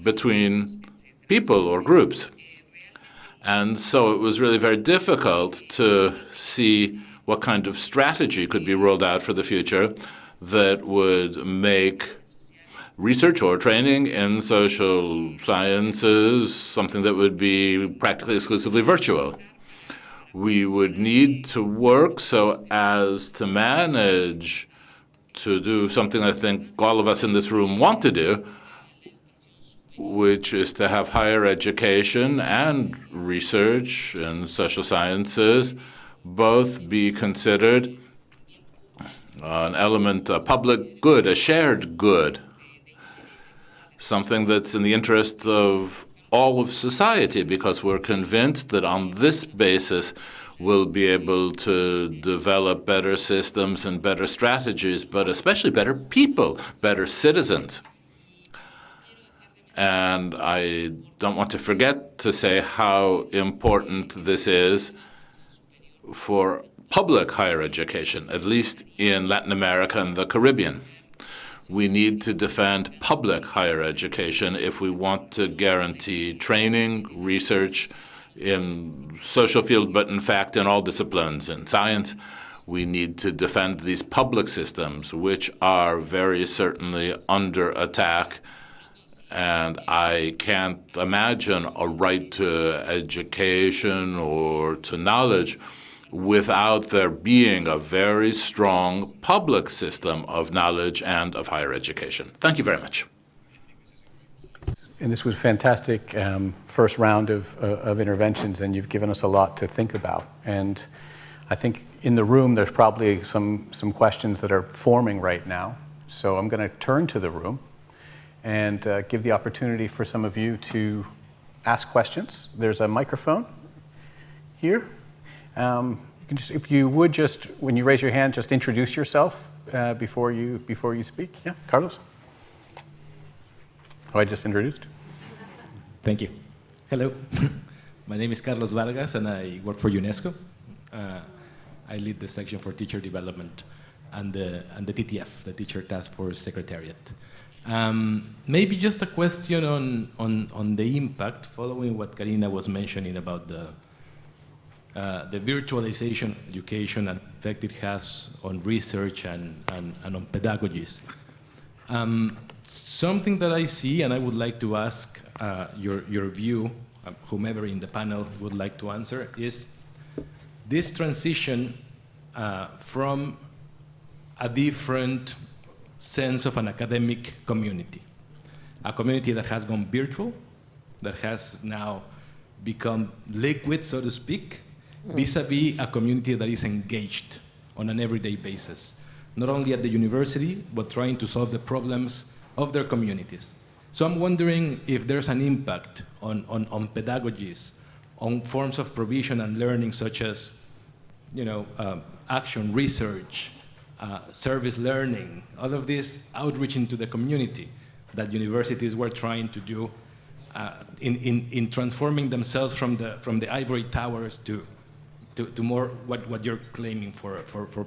between people or groups. And so it was really very difficult to see what kind of strategy could be rolled out for the future that would make research or training in social sciences something that would be practically exclusively virtual. We would need to work so as to manage to do something I think all of us in this room want to do, which is to have higher education and research in social sciences both be considered an element, a public good, a shared good, something that's in the interest of all of society, because we're convinced that on this basis we'll be able to develop better systems and better strategies, but especially better people, better citizens. And I don't want to forget to say how important this is for public higher education, at least in Latin America and the Caribbean. We need to defend public higher education if we want to guarantee training, research in social field, but in fact in all disciplines. In science, we need to defend these public systems, which are very certainly under attack. And I can't imagine a right to education or to knowledge without there being a very strong public system of knowledge and of higher education. Thank you very much. And this was a fantastic first round of interventions, and you've given us a lot to think about. And I think in the room, there's probably some questions that are forming right now. So I'm going to turn to the room and give the opportunity for some of you to ask questions. There's a microphone here. You can just, if you would, just when you raise your hand, just introduce yourself before you speak. Yeah, Carlos. Who I just introduced. Thank you. Hello, my name is Carlos Vargas, and I work for UNESCO. I lead the section for teacher development and the TTF, the Teacher Task Force Secretariat. Maybe just a question on the impact, following what Karina was mentioning about the virtualization of education and the effect it has on research and on pedagogies. Something that I see, and I would like to ask your view, whomever in the panel would like to answer, is this transition from a different sense of an academic community, a community that has gone virtual, that has now become liquid, so to speak, vis-a-vis a community that is engaged on an everyday basis, not only at the university, but trying to solve the problems of their communities. So I'm wondering if there's an impact on pedagogies, on forms of provision and learning, such as, action, research, service learning, all of this outreach into the community that universities were trying to do in transforming themselves from the ivory towers to more what you're claiming for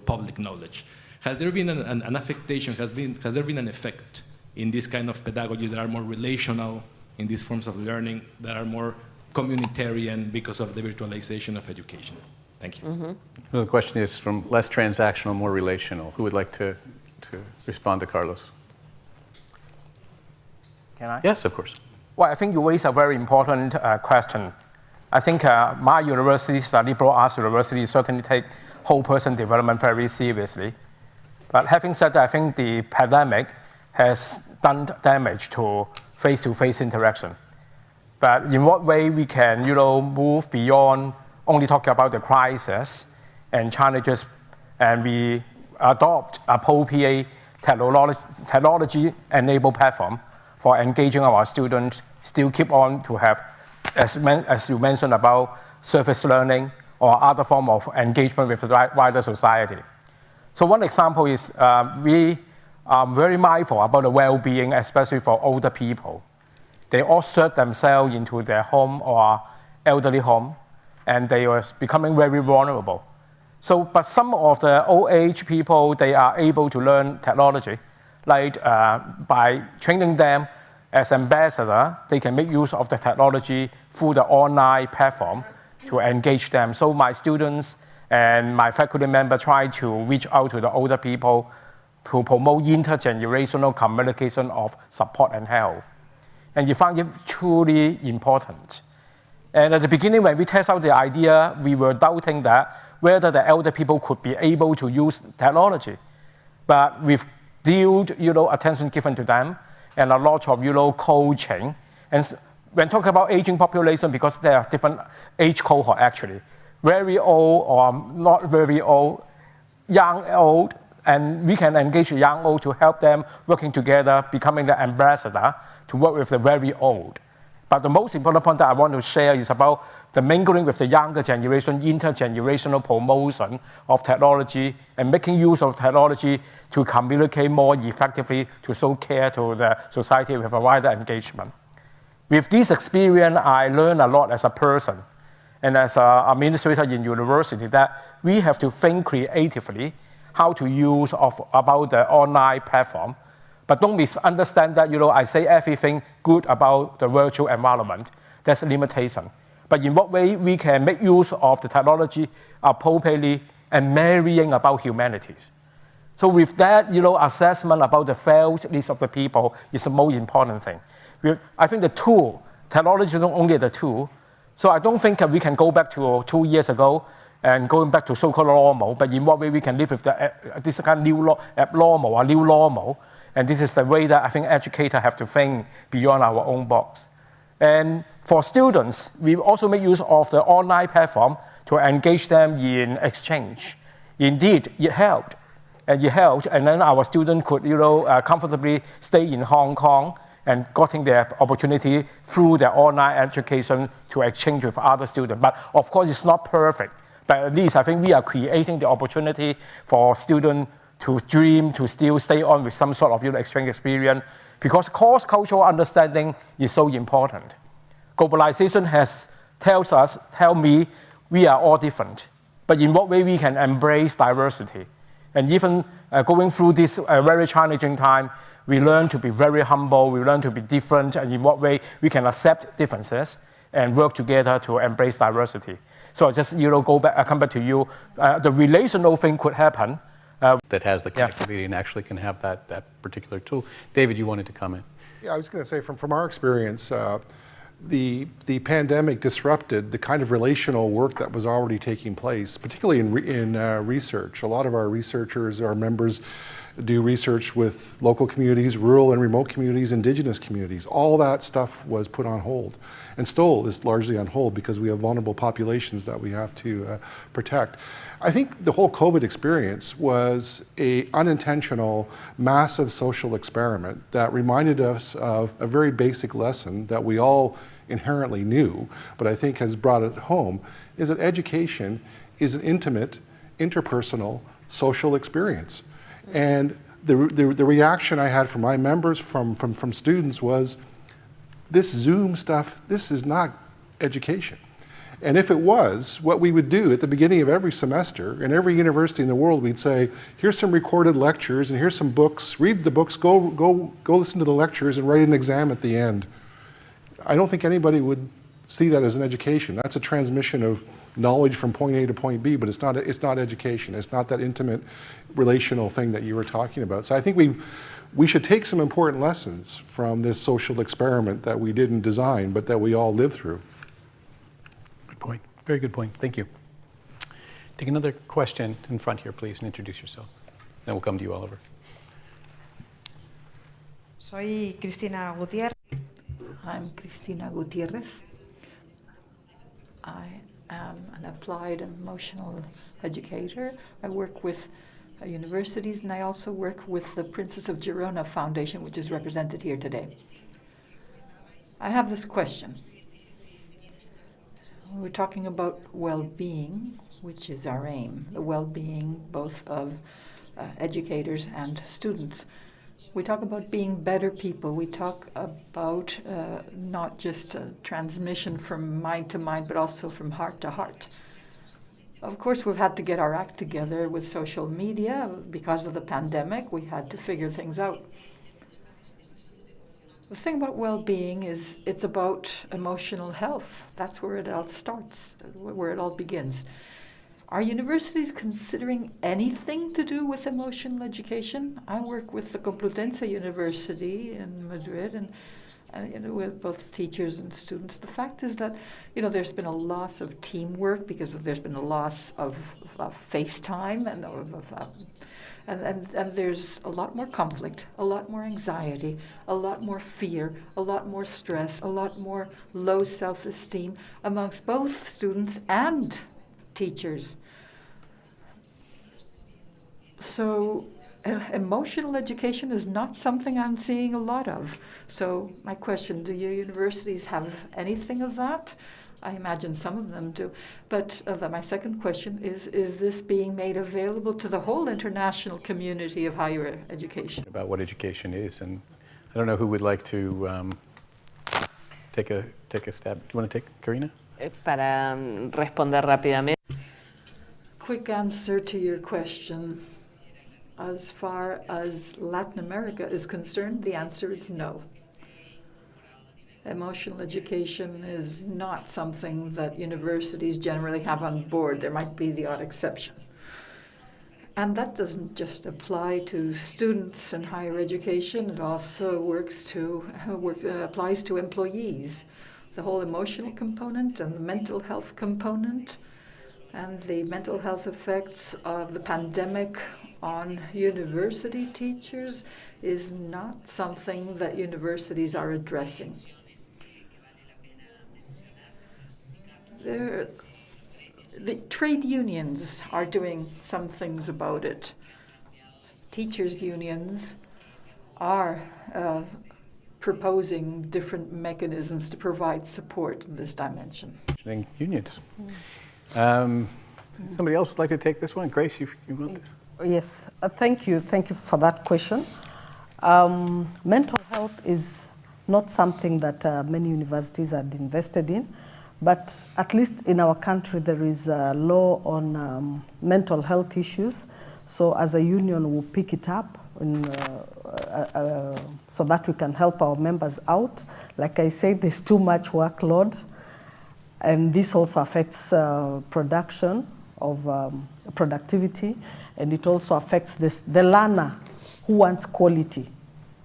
public knowledge. Has there been an affectation, has there been an effect in this kind of pedagogies that are more relational, in these forms of learning that are more communitarian because of the virtualization of education? Thank you. Mm-hmm. Well, the question is from less transactional, more relational. Who would like to respond to Carlos? Can I? Yes, of course. Well, I think you raise a very important question. I think my university, the liberal arts university, certainly take whole person development very seriously. But having said that, I think the pandemic has done damage to face-to-face interaction. But in what way we can, move beyond only talking about the crisis and challenges, and we adopt appropriate technology-enabled platform for engaging our students, still keep on to have, as you mentioned about service learning or other form of engagement with the wider society. So one example is we are very mindful about the well-being, especially for older people. They all insert themselves into their home or elderly home, and they are becoming very vulnerable. So, but some of the old age people, they are able to learn technology, like by training them as ambassador, they can make use of the technology through the online platform to engage them. So my students and my faculty member try to reach out to the older people to promote intergenerational communication of support and health. And you find it truly important. And at the beginning, when we test out the idea, we were doubting that whether the elder people could be able to use technology. But with due attention given to them and a lot of coaching. And when talking about aging population, because there are different age cohort actually, very old or not very old, young, old, and we can engage the young old to help them working together, becoming the ambassador to work with the very old. But the most important point that I want to share is about the mingling with the younger generation, intergenerational promotion of technology, and making use of technology to communicate more effectively, to show care to the society with a wider engagement. With this experience, I learned a lot as a person and as an administrator in university that we have to think creatively how to use about the online platform. But don't misunderstand that, I say everything good about the virtual environment. There's a limitation. But in what way we can make use of the technology appropriately and marrying about humanities. So with that, assessment about the felt needs of the people is the most important thing. I think the tool, technology is not only the tool. So I don't think we can go back to 2 years ago and going back to so-called normal, but in what way we can live with this kind of new abnormal or new normal. And this is the way that I think educators have to think beyond our own box. And for students, we also make use of the online platform to engage them in exchange. Indeed, it helped. And then our students could, comfortably stay in Hong Kong and getting their opportunity through their online education to exchange with other students. But of course, it's not perfect. But at least I think we are creating the opportunity for students to dream, to still stay on with some sort of exchange experience, because cross-cultural understanding is so important. Globalization tell me we are all different, but in what way we can embrace diversity. And even going through this very challenging time, we learn to be very humble, we learn to be different, and in what way we can accept differences and work together to embrace diversity. So just come back to you. The relational thing could happen. That has the connectivity and actually can have that particular tool. David, you wanted to comment? Yeah, I was going to say from our experience, the pandemic disrupted the kind of relational work that was already taking place, particularly in research. A lot of our researchers, our members, do research with local communities, rural and remote communities, indigenous communities. All that stuff was put on hold, and still is largely on hold because we have vulnerable populations that we have to protect. I think the whole COVID experience was an unintentional, massive social experiment that reminded us of a very basic lesson that we all inherently knew, but I think has brought it home, is that education is an intimate, interpersonal, social experience. And the reaction I had from my members, from students was, this Zoom stuff, this is not education. And if it was, what we would do at the beginning of every semester, in every university in the world, we'd say, here's some recorded lectures and here's some books, read the books, go listen to the lectures and write an exam at the end. I don't think anybody would see that as an education. That's a transmission of knowledge from point A to point B, but it's not education. It's not that intimate relational thing that you were talking about. So I think we should take some important lessons from this social experiment that we didn't design, but that we all lived through. Good point. Very good point. Thank you. Take another question in front here, please, and introduce yourself. Then we'll come to you, Oliver. Soy Cristina Gutiérrez. I'm Cristina Gutierrez. I am an applied emotional educator. I work with universities, and I also work with the Princess of Girona Foundation, which is represented here today. I have this question. We're talking about well-being, which is our aim, the well-being both of educators and students. We talk about being better people. We talk about not just transmission from mind to mind, but also from heart to heart. Of course, we've had to get our act together with social media. Because of the pandemic, we had to figure things out. The thing about well-being is it's about emotional health. That's where it all starts, where it all begins. Are universities considering anything to do with emotional education? I work with the Complutense University in Madrid, and with both teachers and students. The fact is that there's been a loss of teamwork because there's been a loss of FaceTime, and there's a lot more conflict, a lot more anxiety, a lot more fear, a lot more stress, a lot more low self-esteem amongst both students and teachers. So emotional education is not something I'm seeing a lot of. So my question, do your universities have anything of that? I imagine some of them do. But my second question is this being made available to the whole international community of higher education? About what education is, and I don't know who would like to take a stab. Do you want to take, Karina? Para responder rápidamente. Quick answer to your question. As far as Latin America is concerned, the answer is no. Emotional education is not something that universities generally have on board. There might be the odd exception. And that doesn't just apply to students in higher education, it also applies to employees. The whole emotional component and the mental health component and the mental health effects of the pandemic on university teachers is not something that universities are addressing. The trade unions are doing some things about it. Teachers' unions are proposing different mechanisms to provide support in this dimension. Unions. Somebody else would like to take this one? Grace, you want this? Yes, thank you for that question. Mental health is not something that many universities are invested in, but at least in our country there is a law on mental health issues. So as a union we'll pick it up so that we can help our members out. Like I said, there's too much workload, and this also affects production of productivity, and it also affects the learner who wants quality.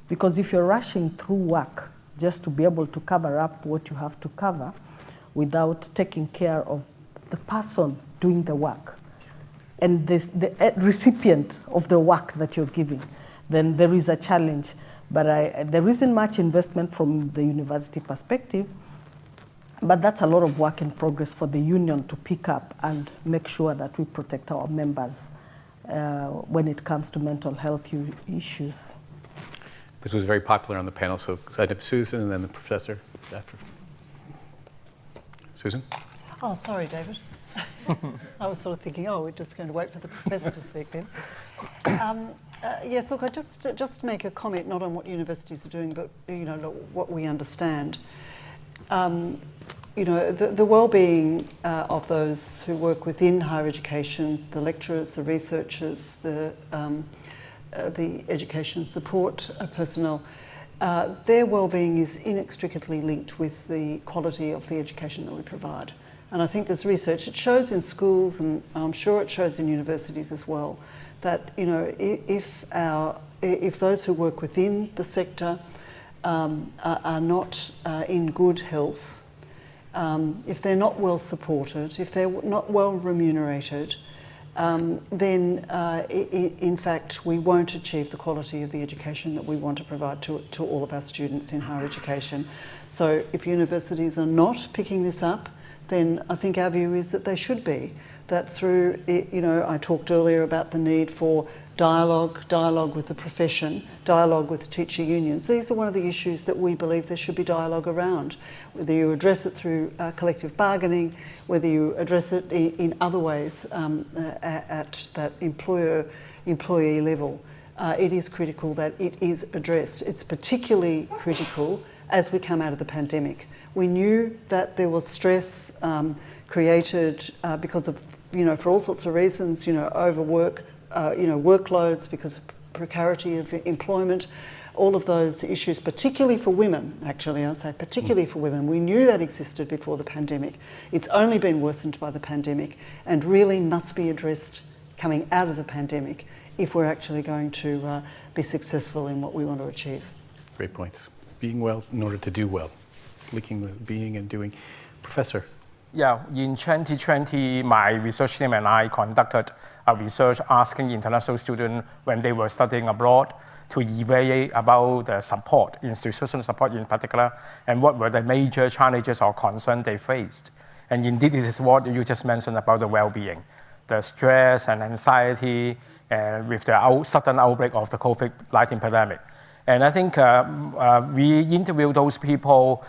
Because if you're rushing through work just to be able to cover up what you have to cover without taking care of the person doing the work and the recipient of the work that you're giving, then there is a challenge. But there isn't much investment from the university perspective, but that's a lot of work in progress for the union to pick up and make sure that we protect our members when it comes to mental health issues. This was very popular on the panel, so I'd have Susan and then the professor after. Susan? Oh, sorry, David. I was sort of thinking, we're just going to wait for the professor to speak then. Yes, look, I just make a comment not on what universities are doing, but what we understand. The well-being of those who work within higher education, the lecturers, the researchers, the education support personnel, their well-being is inextricably linked with the quality of the education that we provide. And I think there's research, it shows in schools, and I'm sure it shows in universities as well, that if those who work within the sector are not in good health, if they're not well supported, if they're not well remunerated, then in fact we won't achieve the quality of the education that we want to provide to all of our students in higher education. So if universities are not picking this up, then I think our view is that they should be. That through, I talked earlier about the need for dialogue with the profession, dialogue with the teacher unions. These are one of the issues that we believe there should be dialogue around. Whether you address it through collective bargaining, whether you address it in other ways at that employee level, it is critical that it is addressed. It's particularly critical as we come out of the pandemic. We knew that there was stress created because of, for all sorts of reasons, overwork, workloads, because of precarity of employment, all of those issues, particularly for women, actually, I'd say particularly for women. We knew that existed before the pandemic. It's only been worsened by the pandemic and really must be addressed coming out of the pandemic if we're actually going to be successful in what we want to achieve. Great points. Being well in order to do well. Linking the being and doing. Professor? Yeah, in 2020, my research team and I conducted a research asking international students when they were studying abroad to evaluate about the support, institutional support in particular, and what were the major challenges or concerns they faced. And indeed, this is what you just mentioned about the well-being, the stress and anxiety with the sudden outbreak of the COVID-19 pandemic. And I think we interviewed those people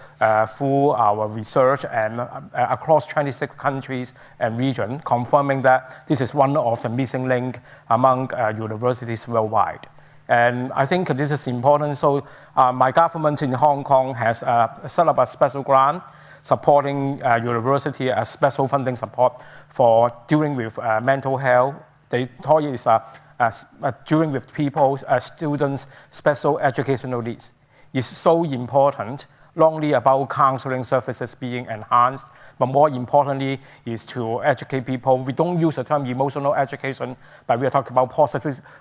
through our research and across 26 countries and regions, confirming that this is one of the missing links among universities worldwide. And I think this is important. So my government in Hong Kong has set up a special grant supporting university as special funding support for dealing with mental health. They call it dealing with people, students' special educational needs. It's so important, not only about counseling services being enhanced, but more importantly is to educate people. We don't use the term emotional education, but we are talking about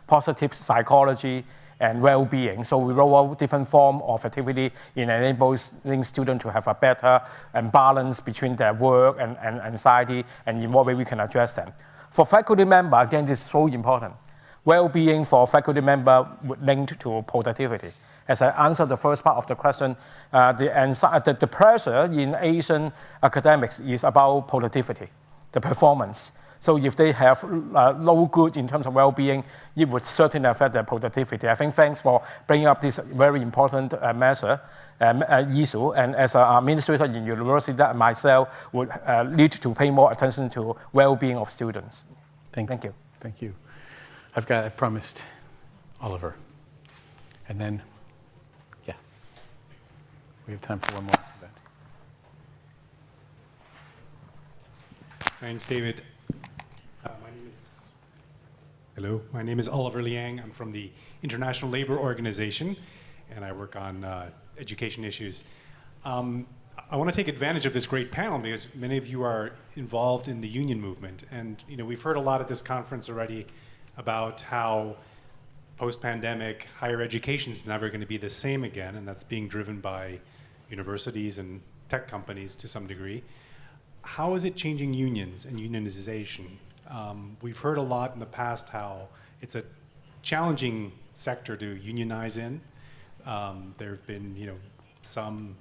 positive psychology and well-being. So we roll out different forms of activity in enabling students to have a better balance between their work and anxiety, and in what way we can address them. For faculty member, again, this is so important. Well-being for faculty member linked to productivity. As I answered the first part of the question, the pressure in Asian academics is about productivity, the performance. So if they have low good in terms of well-being, it would certainly affect their productivity. I think thanks for bringing up this very important issue. And as an administrator in university, that myself would need to pay more attention to well-being of students. Thank you. Thank you. I promised Oliver. And then, yeah, we have time for one more event. Thanks, David. Hello, my name is Oliver Liang. I'm from the International Labor Organization, and I work on education issues. I want to take advantage of this great panel because many of you are involved in the union movement. And we've heard a lot at this conference already about how post-pandemic higher education is never going to be the same again, and that's being driven by universities and tech companies to some degree. How is it changing unions and unionization? We've heard a lot in the past how it's a challenging sector to unionize in. There have been, some,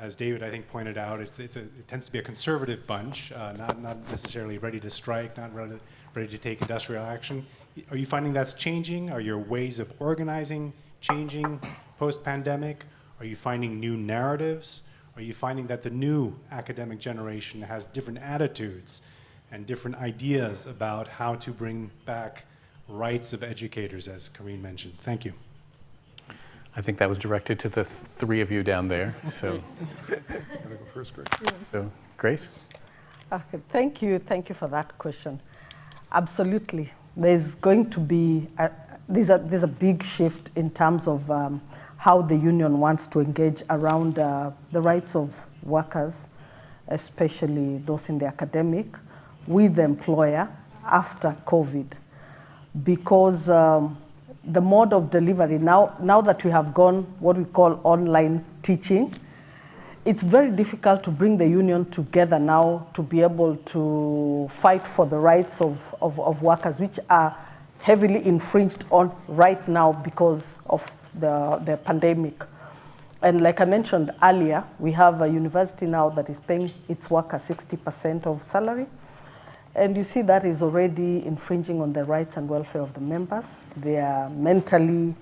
as David I think pointed out, it tends to be a conservative bunch, not necessarily ready to strike, not ready to take industrial action. Are you finding that's changing? Are your ways of organizing changing post-pandemic? Are you finding new narratives? Are you finding that the new academic generation has different attitudes and different ideas about how to bring back rights of educators, as Karine mentioned? Thank you. I think that was directed to the three of you down there. So, so Grace? Okay, thank you for that question. Absolutely. There's going to be, there's a big shift in terms of how the union wants to engage around the rights of workers, especially those in the academic, with the employer after COVID. Because the mode of delivery, now that we have gone what we call online teaching, it's very difficult to bring the union together now to be able to fight for the rights of workers, which are heavily infringed on right now because of the pandemic. And like I mentioned earlier, we have a university now that is paying its workers 60% of salary. And you see that is already infringing on the rights and welfare of the members. Their mental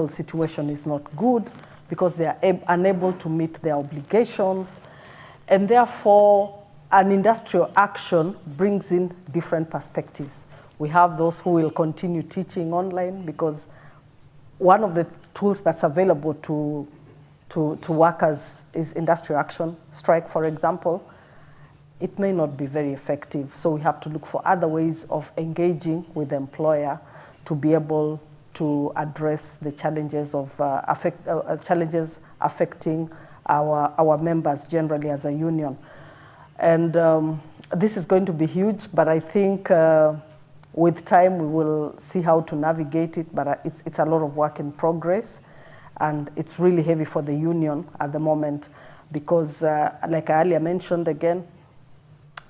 situation is not good because they are unable to meet their obligations. And therefore, an industrial action brings in different perspectives. We have those who will continue teaching online because one of the tools that's available to workers is industrial action, strike, for example. It may not be very effective, so we have to look for other ways of engaging with the employer to be able to address the challenges of challenges affecting our members generally as a union. And this is going to be huge, but I think with time we will see how to navigate it, but it's a lot of work in progress, and it's really heavy for the union at the moment because, like I earlier mentioned again,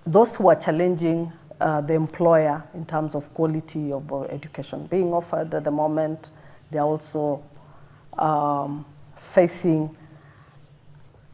those who are challenging the employer in terms of quality of education being offered at the moment, they're also facing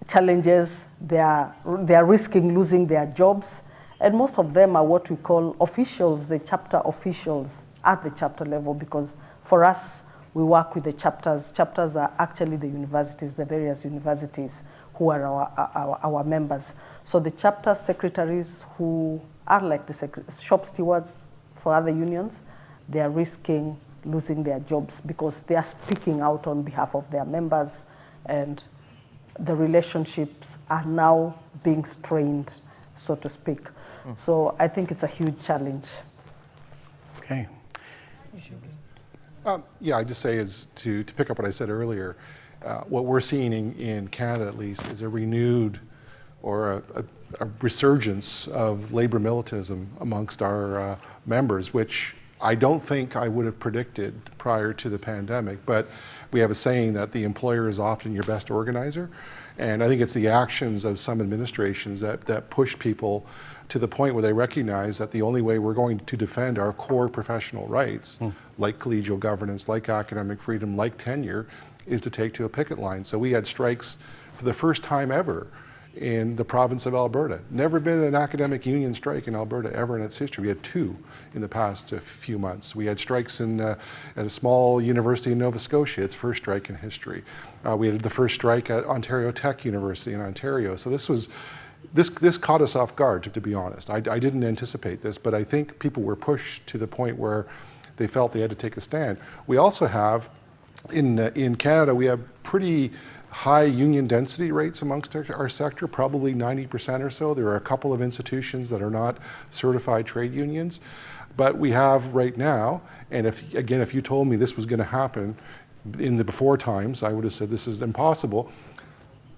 challenges. They are risking losing their jobs. And most of them are what we call officials, the chapter officials at the chapter level, because for us, we work with the chapters. Chapters are actually the universities, the various universities who are our members. So the chapter secretaries who are like the shop stewards for other unions, they are risking losing their jobs because they are speaking out on behalf of their members, and the relationships are now being strained, so to speak. So I think it's a huge challenge. Okay. Yeah, I just say is to pick up what I said earlier, what we're seeing in Canada at least is a renewed or a resurgence of labor militantism amongst our members, which I don't think I would have predicted prior to the pandemic, but we have a saying that the employer is often your best organizer. And I think it's the actions of some administrations that push people to the point where they recognize that the only way we're going to defend our core professional rights, like collegial governance, like academic freedom, like tenure, is to take to a picket line. So we had strikes for the first time ever in the province of Alberta. Never been an academic union strike in Alberta ever in its history. We had 2 in the past few months. We had strikes at a small university in Nova Scotia, its first strike in history. We had the first strike at Ontario Tech University in Ontario. So this caught us off guard, to be honest. I didn't anticipate this, but I think people were pushed to the point where they felt they had to take a stand. We also have, in Canada, we have pretty high union density rates amongst our sector, probably 90% or so. There are a couple of institutions that are not certified trade unions. But we have right now, and if you told me this was going to happen in the before times, I would have said this is impossible.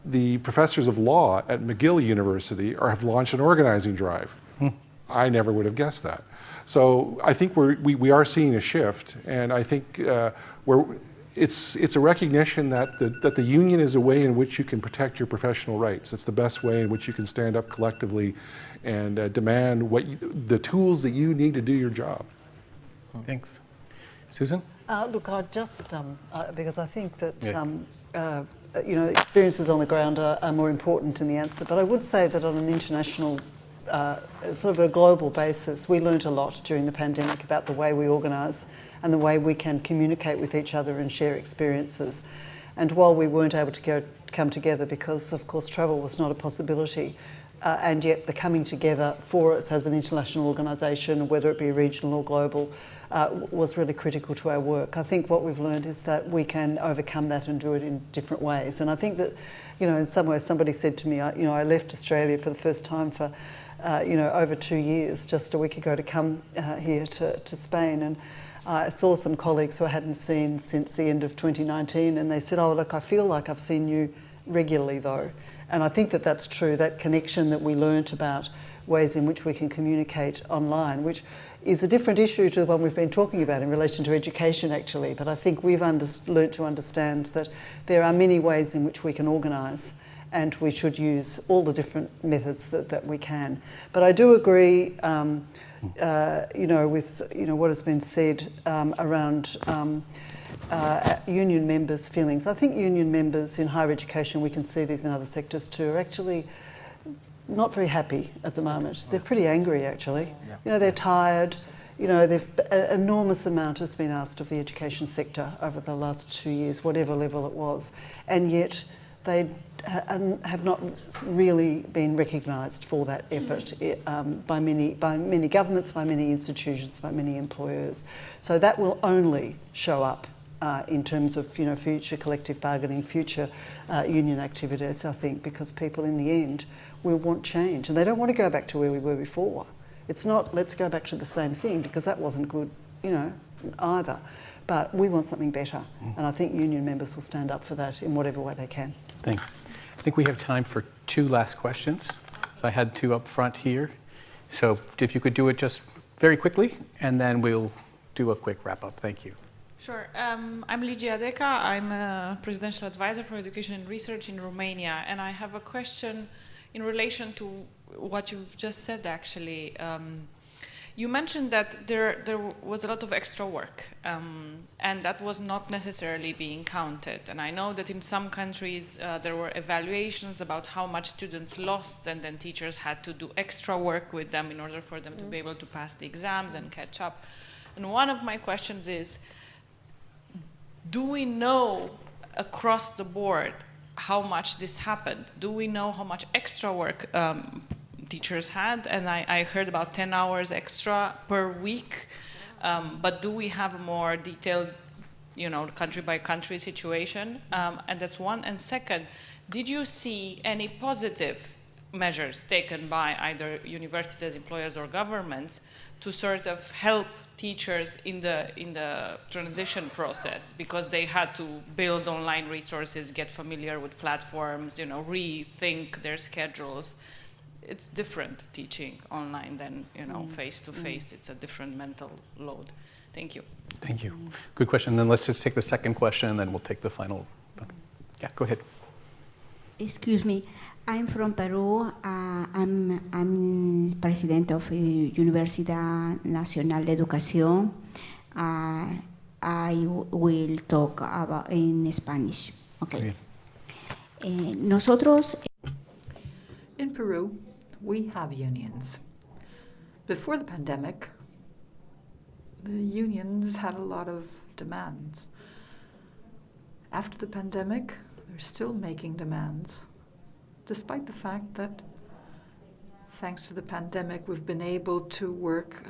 The professors of law at McGill University have launched an organizing drive. I never would have guessed that. So I think we are seeing a shift, and I think it's a recognition that the union is a way in which you can protect your professional rights. It's the best way in which you can stand up collectively and demand the tools that you need to do your job. Thanks. Susan? Look, I just, because I think that, experiences on the ground are more important in the answer, but I would say that on an international, sort of a global basis, we learnt a lot during the pandemic about the way we organise and the way we can communicate with each other and share experiences. And while we weren't able to come together because, of course, travel was not a possibility, and yet the coming together for us as an international organisation, whether it be regional or global, was really critical to our work. I think what we've learned is that we can overcome that and do it in different ways. And I think that, in some ways, somebody said to me, I left Australia for the first time for, over 2 years, just a week ago, to come here to Spain. And I saw some colleagues who I hadn't seen since the end of 2019, and they said, oh, look, I feel like I've seen you regularly, though. And I think that that's true, that connection that we learnt about ways in which we can communicate online, which is a different issue to the one we've been talking about in relation to education, actually. But I think we've learnt to understand that there are many ways in which we can organise, and we should use all the different methods that we can. But I do agree, with what has been said around union members' feelings. I think union members in higher education, we can see these in other sectors too, are actually not very happy at the moment. They're pretty angry, actually. They're tired. An enormous amount has been asked of the education sector over the last 2 years, whatever level it was, and yet they have not really been recognised for that effort by many governments, by many institutions, by many employers. So that will only show up in terms of future collective bargaining, future union activities, I think, because people in the end will want change, and they don't want to go back to where we were before. It's not let's go back to the same thing, because that wasn't good, either. But we want something better, and I think union members will stand up for that in whatever way they can. Thanks. I think we have time for 2 last questions. So I had 2 up front here. So if you could do it just very quickly, and then we'll do a quick wrap up. Thank you. Sure. I'm Ligia Deca. I'm a presidential advisor for education and research in Romania, and I have a question in relation to what you've just said, actually. You mentioned that there was a lot of extra work, and that was not necessarily being counted. And I know that in some countries there were evaluations about how much students lost, and then teachers had to do extra work with them in order for them to be able to pass the exams and catch up. And one of my questions is, do we know across the board how much this happened? Do we know how much extra work teachers had? And I heard about 10 hours extra per week. But do we have a more detailed, country by country situation? And that's one. And second, did you see any positive measures taken by either universities, employers, or governments to sort of help teachers in the transition process, because they had to build online resources, get familiar with platforms, rethink their schedules? It's different teaching online than face to face. It's a different mental load. Thank you. Thank you. Good question. Then let's just take the second question, and then we'll take the final. Yeah, go ahead. Excuse me. I'm from Peru. I'm president of Universidad Nacional de Educación. I will talk about in Spanish. Okay. Nosotros. In Peru, we have unions. Before the pandemic, the unions had a lot of demands. After the pandemic, they're still making demands, despite the fact that, thanks to the pandemic, we've been able to work,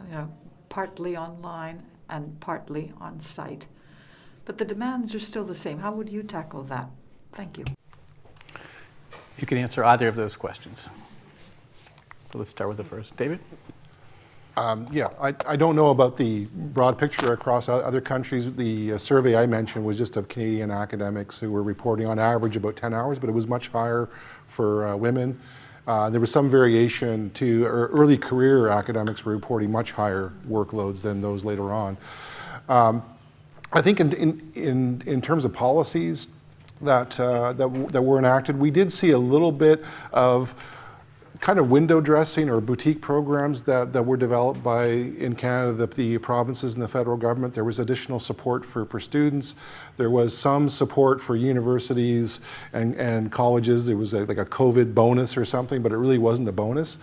partly online and partly on site. But the demands are still the same. How would you tackle that? Thank you. You can answer either of those questions. So let's start with the first. David? I don't know about the broad picture across other countries. The survey I mentioned was just of Canadian academics who were reporting on average about 10 hours, but it was much higher for women. There was some variation to early career academics were reporting much higher workloads than those later on. I think in terms of policies that were enacted, we did see a little bit of kind of window dressing or boutique programs that were developed in Canada, the provinces and the federal government. There was additional support for students. There was some support for universities and colleges. There was like a COVID bonus or something, but it really wasn't a bonus.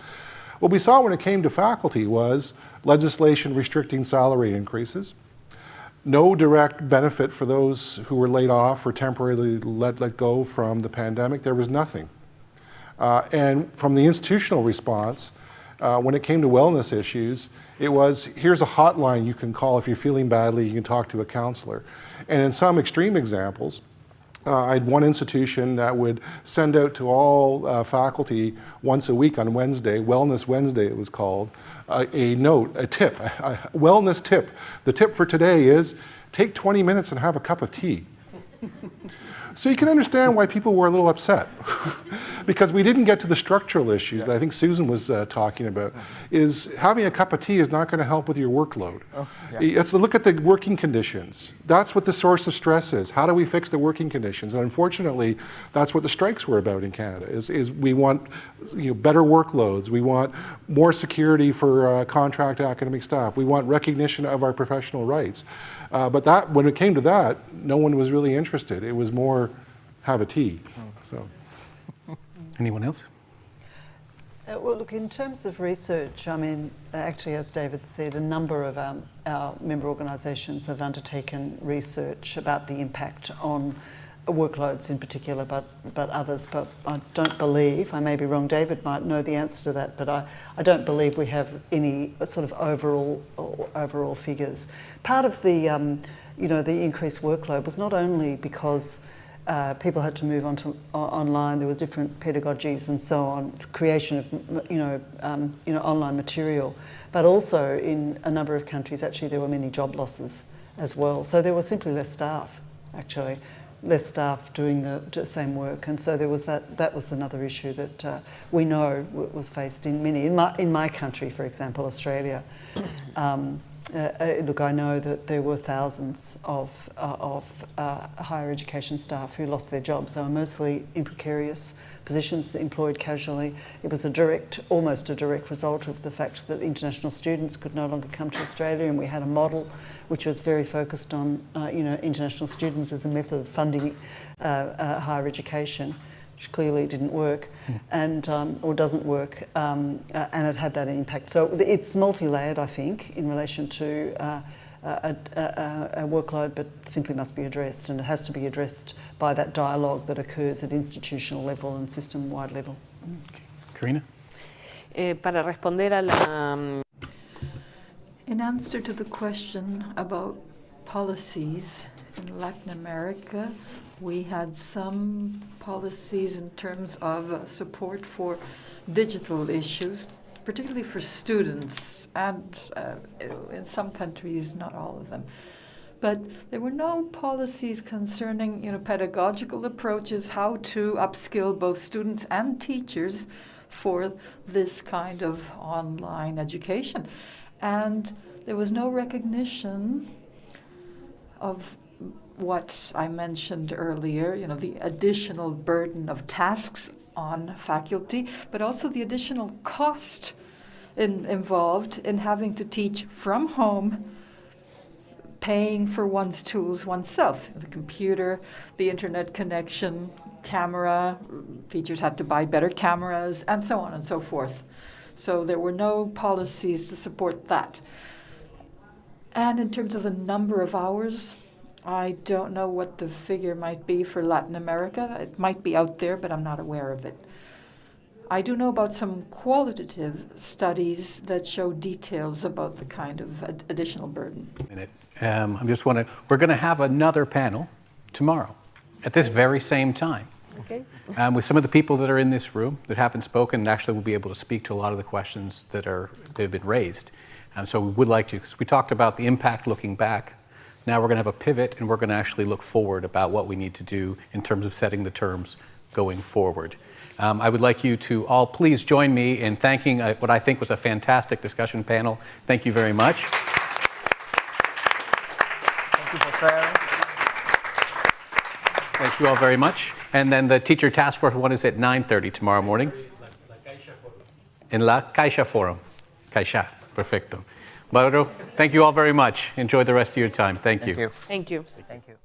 What we saw when it came to faculty was legislation restricting salary increases, no direct benefit for those who were laid off or temporarily let go from the pandemic. There was nothing. And from the institutional response, when it came to wellness issues, it was, here's a hotline you can call if you're feeling badly, you can talk to a counselor. And in some extreme examples, I had one institution that would send out to all faculty once a week on Wednesday, Wellness Wednesday it was called, a note, a tip, a wellness tip. The tip for today is, take 20 minutes and have a cup of tea. So you can understand why people were a little upset because we didn't get to the structural issues that I think Susan was talking about. Is having a cup of tea is not going to help with your workload. Let's look at the working conditions. That's what the source of stress is. How do we fix the working conditions? And unfortunately, that's what the strikes were about in Canada. Is we want better workloads. We want more security for contract academic staff. We want recognition of our professional rights. But that, when it came to that, no one was really interested. It was more, have a tea. So, anyone else? Well, look, in terms of research, I mean, actually, as David said, a number of our member organisations have undertaken research about the impact on workloads in particular, but others. But I don't believe, I may be wrong, David might know the answer to that, but I don't believe we have any sort of overall figures. Part of the the increased workload was not only because people had to move on to online. There were different pedagogies and so on, creation of online material, but also in a number of countries actually there were many job losses as well. So there was simply less staff actually. Less staff doing the same work, and so there was that was another issue that we know was faced in many. In my country, for example, Australia. Look, I know that there were thousands of higher education staff who lost their jobs. They were mostly in precarious positions, employed casually. It was almost a direct result of the fact that international students could no longer come to Australia, and we had a model which was very focused on international students as a method of funding higher education, which clearly didn't work, and or doesn't work, and it had that impact. So it's multi-layered, I think, in relation to a workload, but simply must be addressed, and it has to be addressed by that dialogue that occurs at institutional level and system-wide level. Karina? Para responder a la... In answer to the question about policies in Latin America, we had some policies in terms of support for digital issues, particularly for students, and in some countries, not all of them. But there were no policies concerning, pedagogical approaches, how to upskill both students and teachers for this kind of online education. And there was no recognition of what I mentioned earlier, the additional burden of tasks on faculty, but also the additional cost involved in having to teach from home, paying for one's tools oneself, the computer, the internet connection, camera, teachers had to buy better cameras, and so on and so forth. So there were no policies to support that. And in terms of the number of hours, I don't know what the figure might be for Latin America. It might be out there, but I'm not aware of it. I do know about some qualitative studies that show details about the kind of additional burden. We're going to have another panel tomorrow at this very same time. Okay. With some of the people that are in this room that haven't spoken, and actually will be able to speak to a lot of the questions that have been raised. So we would like to, because we talked about the impact looking back. Now we're going to have a pivot, and we're going to actually look forward about what we need to do in terms of setting the terms going forward. I would like you to all please join me in thanking what I think was a fantastic discussion panel. Thank you very much. Thank you for sharing. Thank you all very much. And then the Teacher Task Force one is at 9:30 tomorrow morning. In La Caixa Forum. Caixa. Perfecto. Mauro, thank you all very much. Enjoy the rest of your time. Thank you. Thank you. Thank you.